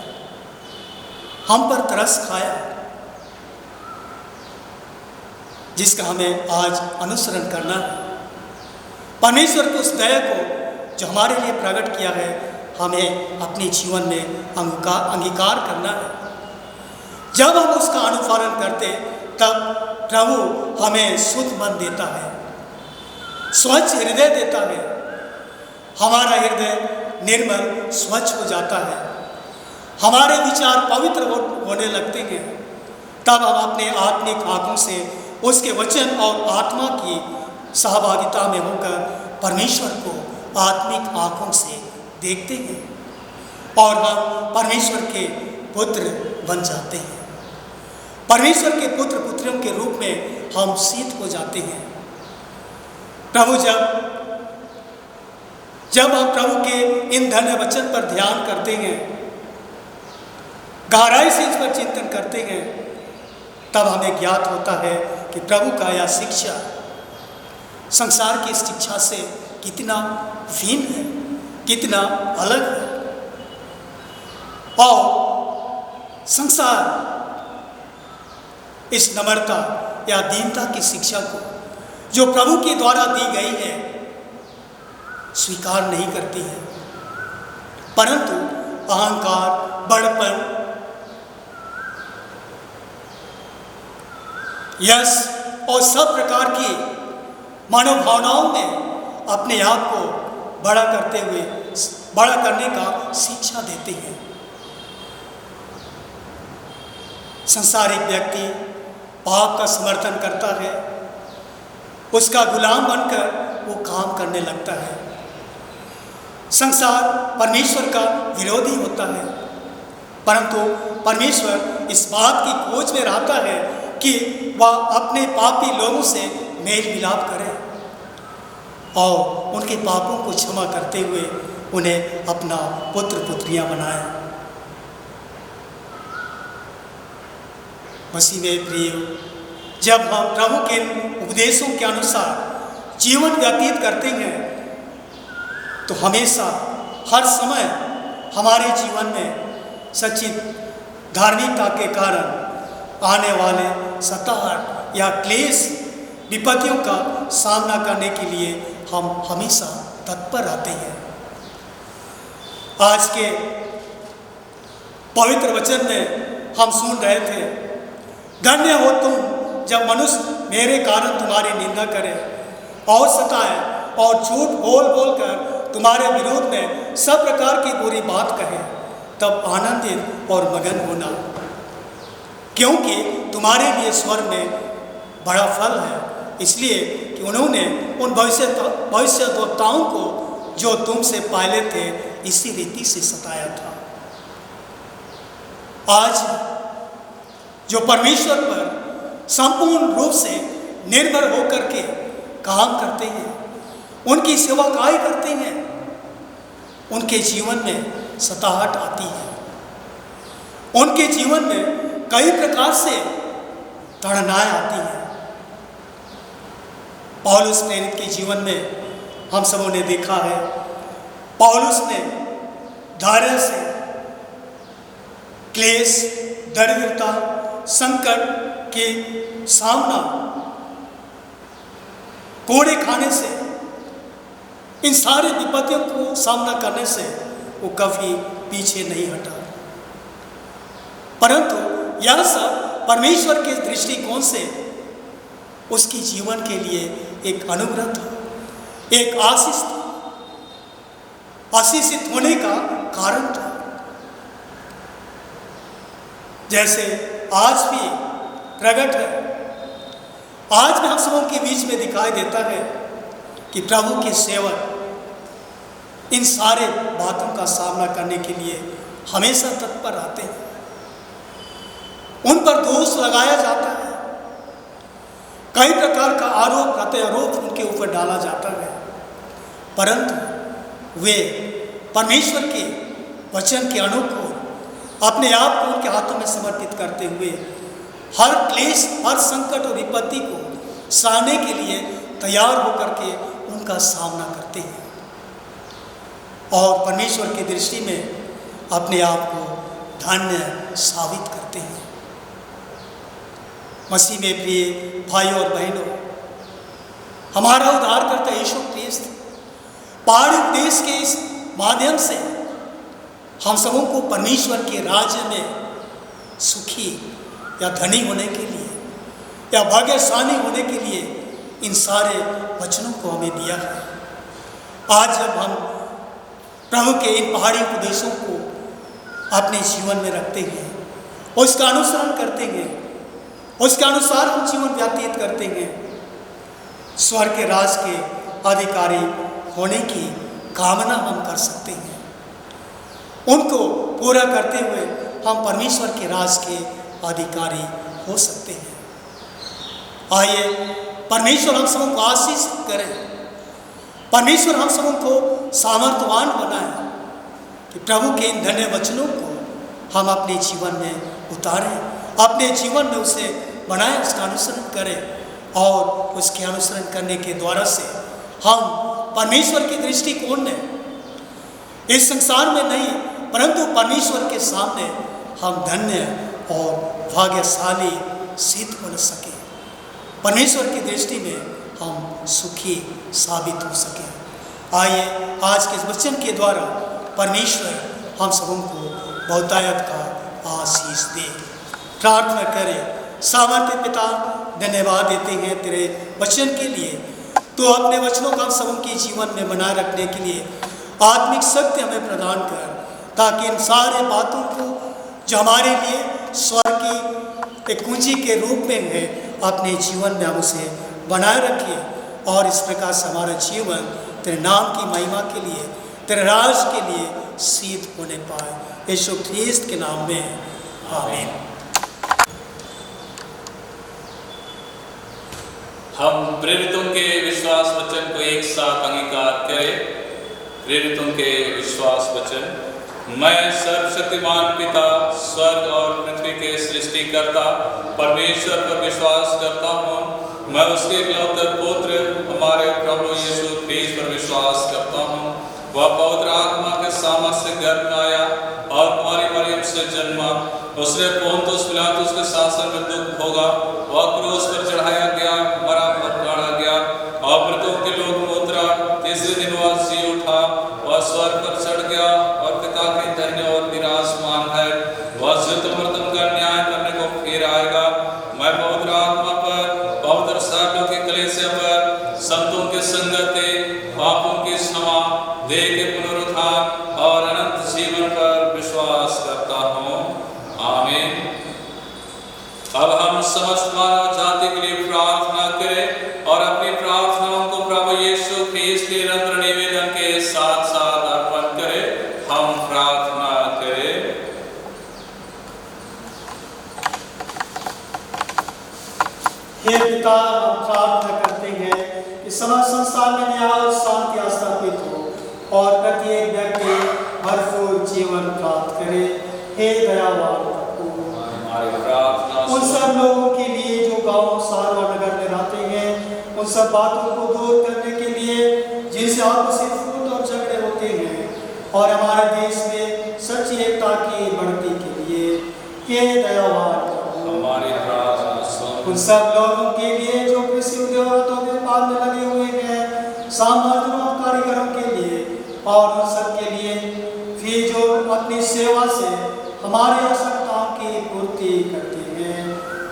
हम पर तरस खाया, जिसका हमें आज अनुसरण करना है। परमेश्वर की उस दया को जो हमारे लिए प्रकट किया है, हमें अपने जीवन में अंगीकार करना है। जब हम उसका अनुपालन करते तब प्रभु हमें शुद्ध मन देता है, स्वच्छ हृदय देता है, हमारा हृदय निर्मल स्वच्छ हो जाता है, हमारे विचार पवित्र होने लगते हैं। तब हम अपने आत्मिक आंखों से उसके वचन और आत्मा की सहभागिता में होकर परमेश्वर को आत्मिक आंखों से देखते हैं और हम परमेश्वर के पुत्र बन जाते हैं। परमेश्वर के पुत्र पुत्रियों के रूप में हम सिद्ध हो जाते हैं। प्रभु जब हम प्रभु के इन धन्य वचन पर ध्यान करते हैं, गहराई से इस पर चिंतन करते हैं, तब हमें ज्ञात होता है कि प्रभु का यह शिक्षा संसार की शिक्षा से कितना भिन्न है, कितना अलग है। और संसार इस नम्रता या दीनता की शिक्षा को जो प्रभु के द्वारा दी गई है स्वीकार नहीं करती है, परंतु अहंकार, बड़पन, यश और सब प्रकार की मनोभावनाओं में अपने आप को बड़ा करते हुए बड़ा करने का शिक्षा देते हैं। संसारिक व्यक्ति पाप का समर्थन करता है, उसका गुलाम बनकर वो काम करने लगता है। संसार परमेश्वर का विरोधी होता है, परंतु परमेश्वर इस बात की खोज में रहता है कि वह अपने पापी लोगों से मेल मिलाप करे और उनके पापों को क्षमा करते हुए उन्हें अपना पुत्र पुत्रियां बनाए। मसीह में प्रिय, जब हम प्रभु के उपदेशों के अनुसार जीवन व्यतीत करते हैं तो हमेशा हर समय हमारे जीवन में सचित धार्मिकता के कारण आने वाले सताहट या क्लेश विपत्तियों का सामना करने के लिए हम हमेशा तत्पर रहते हैं। आज के पवित्र वचन में हम सुन रहे थे, धन्य हो तुम जब मनुष्य मेरे कारण तुम्हारी निंदा करे और सताए और झूठ बोल बोल कर तुम्हारे विरोध में सब प्रकार की बुरी बात कहे, तब आनंदित और मगन होना, क्योंकि तुम्हारे लिए स्वर्ग में बड़ा फल है, इसलिए कि उन्होंने उन भविष्यद्वक्ताओं को जो तुमसे पहले थे इसी रीति से सताया था। आज जो परमेश्वर पर संपूर्ण रूप से निर्भर होकर के काम करते हैं, उनकी सेवकाई करते हैं, उनके जीवन में सताहट आती है। उनके जीवन में कई प्रकार से तड़नाएं आती हैं। पौलुस प्रेरित के जीवन में हम सबों ने देखा है, पौलुस ने धैर्य से क्लेश, दरिद्रता, संकट के सामना, कोड़े खाने से, इन सारे विपत्तियों को सामना करने से वो कभी पीछे नहीं हटा। परंतु यह सब परमेश्वर के दृष्टिकोण से उसके जीवन के लिए एक अनुग्रह था, एक आशीष था, आशीषित होने का कारण था। जैसे आज भी प्रकट है, आज भी हम सबों के बीच में दिखाई देता है कि प्रभु के सेवक इन सारे बातों का सामना करने के लिए हमेशा तत्पर रहते हैं। उन पर दोष लगाया जाता है, कई प्रकार का आरोप प्रत्यारोप उनके ऊपर डाला जाता है, परंतु वे परमेश्वर के वचन के अनुकूल अपने आप को उनके हाथों में समर्पित करते हुए हर क्लेश, हर संकट और विपत्ति को सहने के लिए तैयार होकर के उनका सामना करते हैं और परमेश्वर की दृष्टि में अपने आप को धन्य साबित करते हैं। मसीह में प्रिय भाइयों और बहनों, हमारा उद्धारकर्ता यीशु ख्रीस्त पहाड़ी उपदेश के इस माध्यम से हम सबों को परमेश्वर के राज्य में सुखी या धनी होने के लिए या भाग्यशाली होने के लिए इन सारे वचनों को हमें दिया है। आज जब हम प्रभु के इन पहाड़ी उपदेशों को अपने जीवन में रखते हैं, उसका अनुसरण करते हैं, उसके अनुसार हम जीवन व्यतीत करते हैं, स्वर्ग के राज के अधिकारी होने की कामना हम कर सकते हैं। उनको पूरा करते हुए हम परमेश्वर के राज के अधिकारी हो सकते हैं। आइए परमेश्वर हम सबों को आशीष करें, परमेश्वर हम सबों को सामर्थ्यवान बनाए कि प्रभु के इन धन्य वचनों को हम अपने जीवन में उतारें, अपने जीवन में उसे बनाएं, उसका अनुसरण करें और उसके अनुसरण करने के द्वारा से हम परमेश्वर के दृष्टिकोण में इस संसार में नहीं परंतु परमेश्वर के सामने हम धन्य और भाग्यशाली सिद्ध हो सके, परमेश्वर की दृष्टि में हम सुखी साबित हो सके। आइए आज के इस वचन के द्वारा परमेश्वर हम सबों को बहुतायत का आशीष दे। प्रार्थना करें। सामर्थ्य पिता, धन्यवाद देते हैं तेरे वचन के लिए। तो अपने वचनों का हम सबों के जीवन में बनाए रखने के लिए आत्मिक शक्ति हमें प्रदान कर, ताकि इन सारे बातों को जो हमारे लिए स्वर्ग की एक कुंजी के रूप में है, अपने जीवन में हम उसे बनाए रखें और इस प्रकार से हमारा जीवन तेरे नाम की महिमा के लिए, तेरे राज के लिए सिद्ध होने पाए। यीशु ख्रीस्त के नाम में आमीन। हम प्रेरितों के विश्वास वचन को एक साथ अंगीकार करें। प्रेरितों के विश्वास वचन। मैं सर्वशक्तिमान पिता, स्वर्ग और पृथ्वी के सृष्टिकर्ता परमेश्वर पर विश्वास करता हूँ। मैं उसके इकलौते पुत्र हमारे प्रभु यीशु ख्रीस्त पर विश्वास करता हूँ। वह पवित्र आत्मा के सामर्थ्य से गर्भ में आया और कुमारी मरियम से जन्मा। उसने पोंतुस पिलातुस के शासन में दुख भोगा। वह क्रूस पर चढ़ाया गया, मरा और गाड़ा गया और मृतों के लोक में उतरा। तीसरे दिन वह जी उठा। वह स्वर्ग पर चढ़ गया और पिता के दाहिने ओर विराजमान है। वह जिंदा मर्दों का न्याय करने को फिर आएगा। मैं पवित्र आत्मा पर, पवित्र सालों के कलीसिया पर, संतों की संगति, पापों की क्षमा, देह के पुनरुत्थान और अनंत जीवन पर विश्वास करता हूँ। आमीन। अब हम समस्त मानव जाति के लिए प्रार्थना करें और अपनी प्रार्थनाओं को प्रभु यीशु ख्रीस्त के निरंतर निवेदन के साथ साथ अर्पण करें। हम प्रार्थना करें। हे पिता, हम प्रार्थना करते हैं कि समस्त संसार में न्याय और और प्रत्येक व्यक्ति भरपूर जीवन प्राप्त करे। हे दयावान प्रभु, हमारी प्रार्थना उन सब लोगों के लिए जो गांव शहर और नगर में रहते हैं, उन सब बातों को दूर करने के लिए जिनसे आपसी फूट और झगड़े होते हैं, और हमारे देश में सच्ची एकता की बढ़ती के लिए हे दयावान प्रभु, हमारी प्रार्थना सुन। उन सब लोगों के लिए जो कृषि उद्योगों के व्यापार में लगे हुए हैं, सामंतों और कारीगरों के लिए, और उन सब के लिए भी जो अपनी सेवा से हमारी आवश्यकताओं की पूर्ति करते हैं,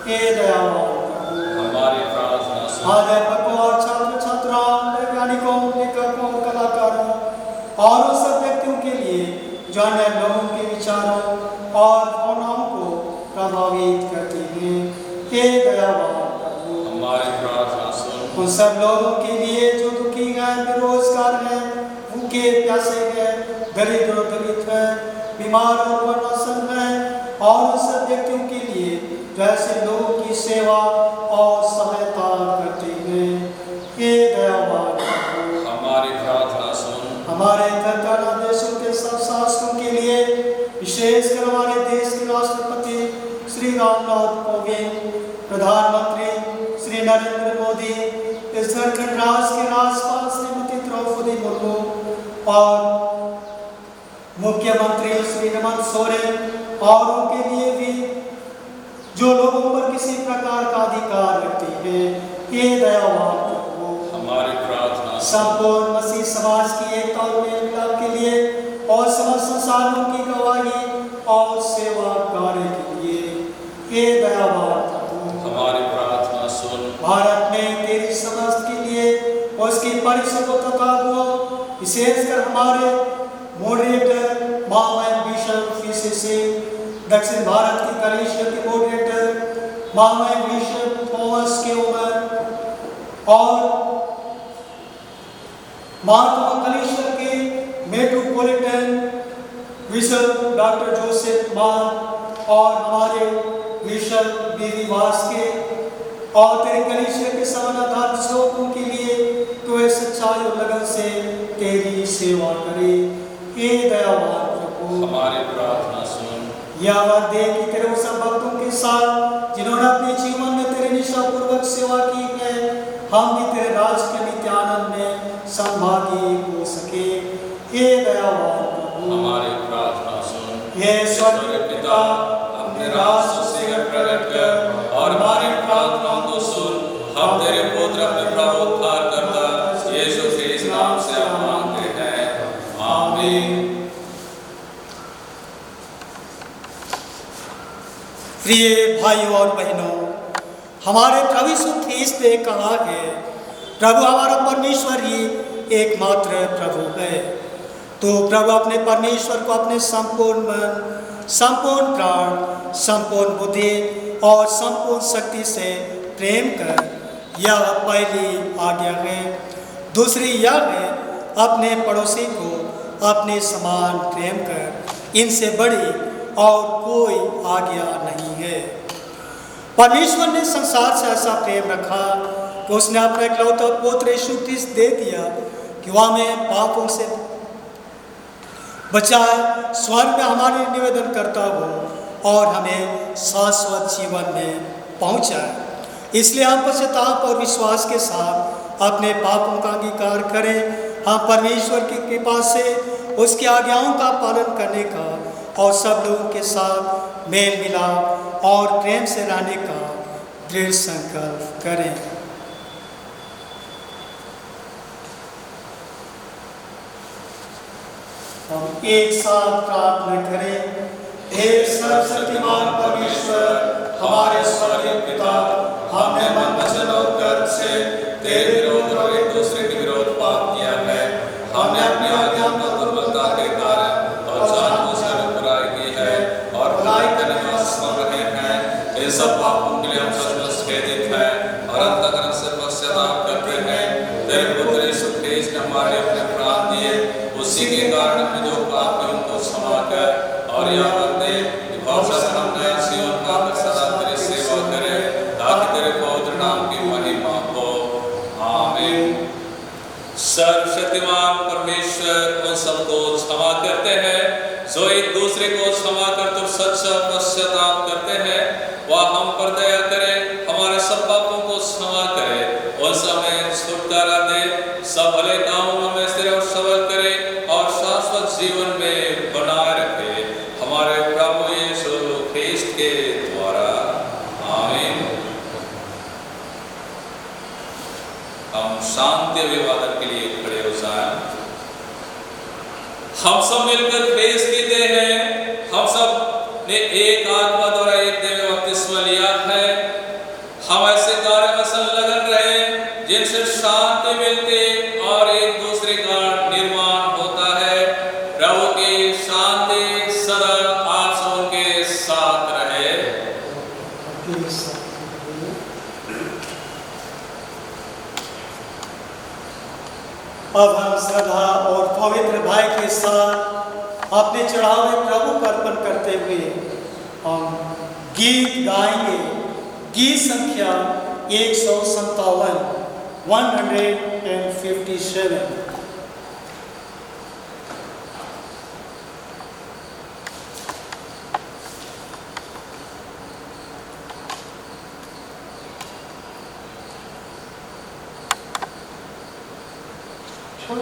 हे दयावान प्रभु, हमारी प्रार्थना सुन। अध्यापकों और छात्र छात्राओं, वैज्ञानिकों, लेखकों, कलाकारों और उन सब व्यक्तियों के लिए जो अन्य लोगों के विचारों और भावनाओं को प्रभावित करते हैं, हे दयावान प्रभु, हमारी प्रार्थना सुन। उन सब लोगों के लिए जो दुखी हैं, बेरोजगार हैं, भूखे प्यासे हैं, दरिद्र और दलित हैं, बीमार और वृद्धाश्रम हैं, और उन सब व्यक्तियों के लिए जो ऐसे लोगों की सेवा और सहायता करते हैं, हे दयावान प्रभु, हमारी प्रार्थना सुन। हमारे धरती देशों के सब शासकों के लिए, विशेषकर हमारे देश के राष्ट्रपति श्री रामनाथ कोविंद, प्रधानमंत्री श्री नरेंद्र मोदी, इस झारखंड राज्य के राज्यपाल श्रीमती द्रौपदी मुर्मू और मुख्यमंत्री श्री हेमंत सोरेन, और उनके लिए भी जो लोगों पर किसी प्रकार का अधिकार रखते हैं, हे दयावान प्रभु, हमारी प्रार्थना सुन। संपूर्ण मसीह समाज की एकता और मेल मिलाप के लिए और समस्त संसारों की गवाही और सेवा कार्य के लिए, हे दयावान प्रभु, हमारी प्रार्थना सुन। भारत में तेरी समस्त के लिए उसकी परिषदों तथा विशेषकर हमारे मॉडरेटर महामहिम बिशप फीसीसी, दक्षिण भारत की कलीसिया के मॉडरेटर महामहिम बिशप थॉमस के उमर, और महात्मा कलीसिया के मेट्रोपॉलिटन बिशप डॉक्टर जोसेफ मान, और हमारे बिशप बीवी वास के, और तेरे कलीसिया के समानाधार सेवकों के लिए तो ये सच्चाई और लगन से तेरी सेवा करे, हे दयावान प्रभु, हमारी प्रार्थना सुन। यह वर दे कि तेरे उस भक्तों के साथ जिन्होंने अपने जीवन में तेरी निष्ठापूर्वक सेवा की है, हम भी तेरे राज के नित्य आनंद में संभागी हो सके, हे दयावान प्रभु, हमारी प्रार्थना सुन। हे स्वर्गीय पिता, अपने राज से प्रकट कर और हमारी प्रार्थनाओं को सुन। हम तेरे पुत्र अपने प्रभु उद्धार करता यीशु ख्रीस्त नाम से हम मांगते हैं, आमीन। प्रिय भाइयों और बहनों, हमारे प्रभु यीशु ख्रीस्त ने कहा है, प्रभु हमारा परमेश्वर ही एकमात्र प्रभु है। तो प्रभु अपने परमेश्वर को अपने संपूर्ण मन, संपूर्ण प्राण, संपूर्ण बुद्धि और संपूर्ण शक्ति से प्रेम कर, यह पहली आज्ञा है। दूसरी यह है, अपने पड़ोसी को अपने समान प्रेम कर, इनसे बड़ी और कोई आज्ञा नहीं है। परमेश्वर ने संसार से ऐसा प्रेम रखा कि उसने अपना इकलौता पुत्र यीशु ख्रीस्त दे दिया कि वह हमें पापों से बचाए, स्वर्ग में हमारे निवेदन करता हो और हमें शाश्वत जीवन में पहुंचाए। इसलिए हम पश्चाताप और विश्वास के साथ अपने पापों का अंगीकार करें। हम परमेश्वर की कृपा से उसकी आज्ञाओं का पालन करने का और सब लोगों के साथ मेल मिलाप और प्रेम से रहने का दृढ़ संकल्प करें। हम एक साथ प्रार्थना करें। हे सर्वशक्तिमान परमेश्वर, हमारे स्वर्गीय पिता, हमने मन वचन और कर्म से तेरे विरोध और एक दूसरे के विरोध पाप किया है। हमने अपनी आज्ञा में दुर्बलता के कारण और जानबूझकर बुराई की है और बुराई करने में असफल रहे हैं। इन सब पापों के लिए हम सचमुच खेदित हैं और अंतःकरण से पश्चाताप करते हैं। तेरे पुत्र यीशु ख्रीस्त ने हमारे अपने प्राण दिए, उसी के कारण हमें जो पाप है उनको क्षमा कर और यह बंदे भरोसा से हम नया जीवन पाकर सदा तेरी सेवा करें, ताकि तेरे पवित्र नाम की महिमा हो। आमीन। सर्वशक्तिमान परमेश्वर उन सबको क्षमा करते हैं जो एक दूसरे को क्षमा कर तो सच्चा पश्चाताप करते हैं। वह हम पर दया करे, हमारे सब पापों को क्षमा करे, उन सब में छुटकारा दे, सब भले कामों में हमें स्थिर और सबल करे और शाश्वत जीवन में बनाए रखे, हमारे प्रभु यीशु ख्रिस्त के द्वारा। आमीन। हम शांति अभिवादन के लिए खड़े हो जाएं। हम सब मिलकर प्रेज कीते हैं। हम सब ने एक आत्मा द्वारा एक देह में बपतिस्मा लिया है। हम ऐसे कार्य में संलग्न रहे जिनसे शांति मिलती और एक दूसरे का निर्माण होता है। प्रभु की शांति सदा आप सबके साथ रहे। अब हम श्रद्धा और पवित्र भाई के साथ अपने चढ़ावे प्रभु को अर्पण करते हुए हम गीत गाएंगे। गीत संख्या 157 157। So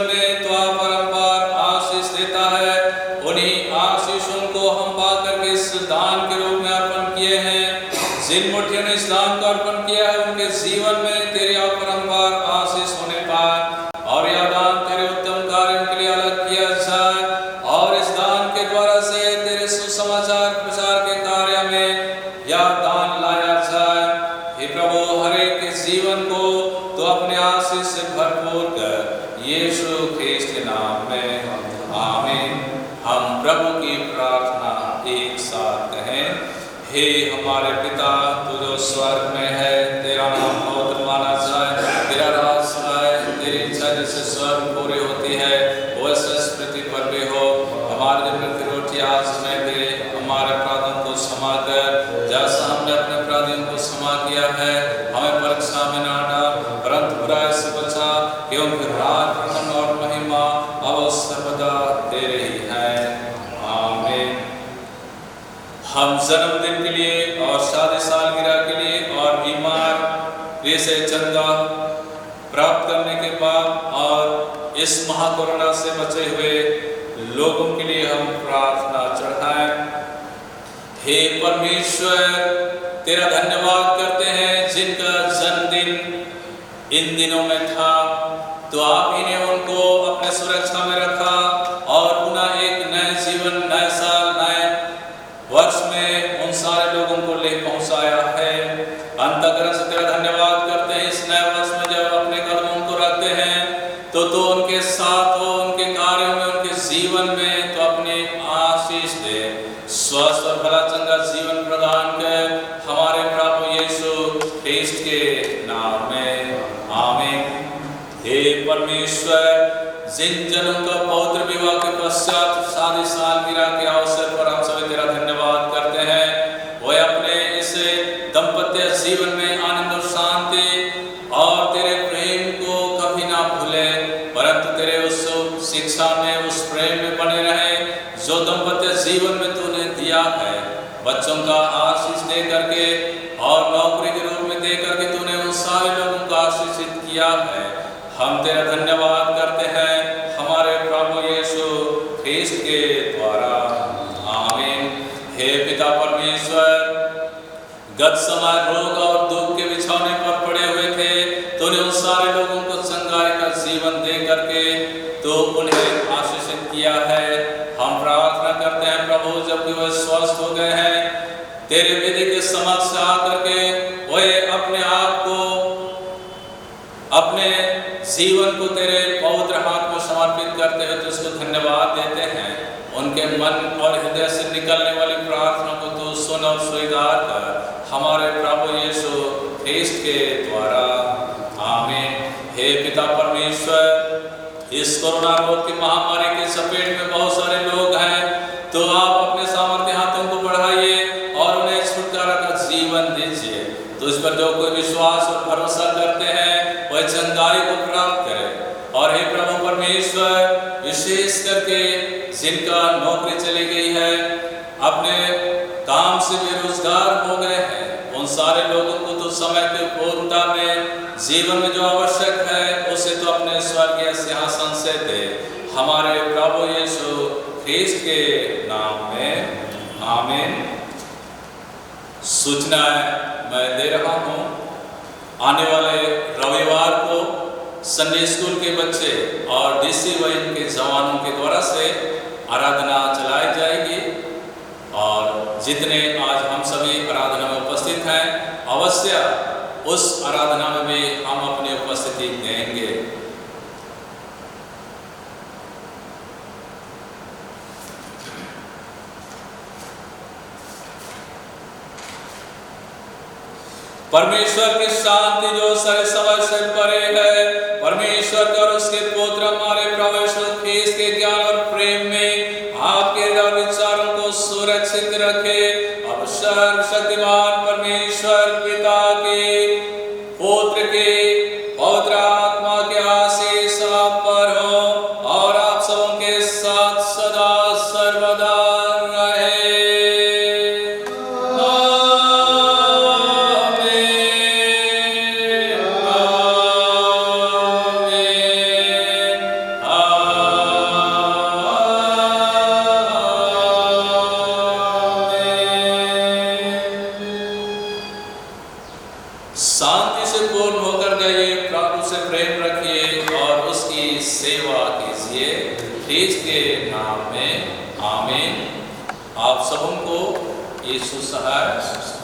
जीवन में तो परम्पार आशीष देता है। उन्हीं आशीषों को हम पाकर के इस दान के रूप में अर्पण किए हैं। जिन मुठियों ने इस दान को अर्पण किया है उनके जीवन में तेरी अपरंपार आशीष होने पाए और यह दान तेरे उत्तम कार्यों के लिए अलग किया जाए और इस दान के द्वारा से तेरे सुसमाचार प्रचार के कार्य में यह दान लाया जाए। हे प्रभु, हर एक के जीवन को तो अपने आशीष से भरपूर कर, यीशु ख्रिस्त के नाम में आमीन। हम प्रभु की प्रार्थना एक साथ कहें। हे हमारे पिता, तू जो स्वर्ग में है, तेरा नाम पवित्र माना जाए, तेरा राज आए, तेरी इच्छा जैसे स्वर्ग पूरी होती है वैसे इस पृथ्वी पर भी हो। हमारे दिन की रोटी आज हमें दे, हमारे अपराधों को क्षमा कर जैसा हमने अपने अपराधियों को क्षमा किया है। हमें परीक्षा में ना डाल परंतु बुराई से बचा, क्योंकि राज, प्रताप और महिमा अब सर्वदा तेरे ही है। आमीन। हम जन्मदिन के लिए और शादी सालगिरह के लिए और बीमार से चंदा प्राप्त करने के बाद और इस महाकोरोना से बचे हुए लोगों के लिए हम प्रार्थना चढ़ाएं। हे परमेश्वर, तेरा धन्यवाद करते हैं जिनका जन्मदिन इन दिनों में था, तो आप ही ने उनको अपने सुरक्षा में रखा और पुनः एक नए जीवन, नए साल, नए वर्ष में उन सारे लोगों को ले पहुंचाया है। अंतःकरण से तेरा धन्यवाद करते हैं। इस नए वर्ष में जब अपने कदमों को रखते हैं तो उनके साथ हो, उनके कार्यों में, उनके जीवन में तो अपने आशीष दे, स्वस्थ और भला चंगा जीवन प्रदान कर, हमारे प्रभु यीशु ख्रिस्त के नाम में आमीन। हे परमेश्वर, जिन जनों का पवित्र विवाह के पश्चात शादी सालगिरह के अवसर पर हम सभी तेरा धन्यवाद करते हैं, वह अपने इस दंपत्य जीवन में आनंद और शांति और तेरे प्रेम को कभी ना भूले, परंतु तेरे उस शिक्षा में, उस प्रेम में बने रहे जो दंपत्य जीवन में तूने दिया है। बच्चों का आशीष दे करके और नौकरी के रूप में दे करके तूने उन सारे लोगों को आशीषित किया है। हम तेरा धन्यवाद करते हैं हमारे प्रभु यीशु ख्रिस्त के द्वारा। आमीन। हे पिता परमेश्वर, गत समय रोग और दुख के बिछौने पर पड़े हुए थे, तूने उन सारे लोगों को चंगाई का जीवन दे करके तो उन्हें आशीषित किया है। हम प्रार्थना करते हैं प्रभु, जबकि वह स्वस्थ हो गए हैं, तेरे विधि के समक्ष आकर के वह अपने आप को, अपने जीवन को तेरे पवित्र हाथ को समर्पित करते हैं, तो उसको धन्यवाद देते हैं। उनके मन और हृदय से निकलने वाली प्रार्थना को तू सुन और स्वीकार कर, हमारे प्रभु यीशु ख्रिस्त के द्वारा। आमीन। हे पिता परमेश्वर, इस कोरोना रोग की महामारी के चपेट में बहुत सारे लोग हैं, तो आप अपने सामर्थ्य हाथों को बढ़ाइए और उन्हें छुटकारा का जीवन दीजिए। तो इस पर जो कोई विश्वास और भरोसा करते हैं वह चंगाई को प्राप्त करे। और हे प्रभु परमेश्वर, विशेष करके जिनका नौकरी चली गई है, अपने काम से बेरोजगार हो गए हैं, उन सारे लोगों को तो समय की पूर्णता में जीवन में जो आवश्यक है उसे तो अपने स्वर्गीय सिंहासन से दे, हमारे प्रभु यीशु ख्रिस्त के नाम में आमीन। सूचना मैं दे रहा हूँ, आने वाले रविवार को संडे स्कूल के बच्चे और डीसी व इनके जवानों के द्वारा से आराधना चलाई जाएगी, और जितने आज हम सभी आराधना में उपस्थित हैं, अवश्य उस आराधना में भी हम अपनी उपस्थिति देंगे। परमेश्वर की शांति जो सारे समय से परे है, परमेश्वर का और उसके पुत्र हमारे प्रभु यीशु ख्रिस्त के ज्ञान और प्रेम में आपके विचारों को सुरक्षित रखे। अब सर्वशक्तिमान परमेश्वर पिता के, पुत्र के, पवित्र आत्मा के आशीष आप पर हो और आप सबों के साथ सदा सर्वदा रहे। आमीन। शांति से पूर्ण होकर जाइए, प्रभु से प्रेम रखिए और उसकी सेवा कीजिए। ख्रीस्त के नाम में आमीन। आप सबों को यीशु सहाय।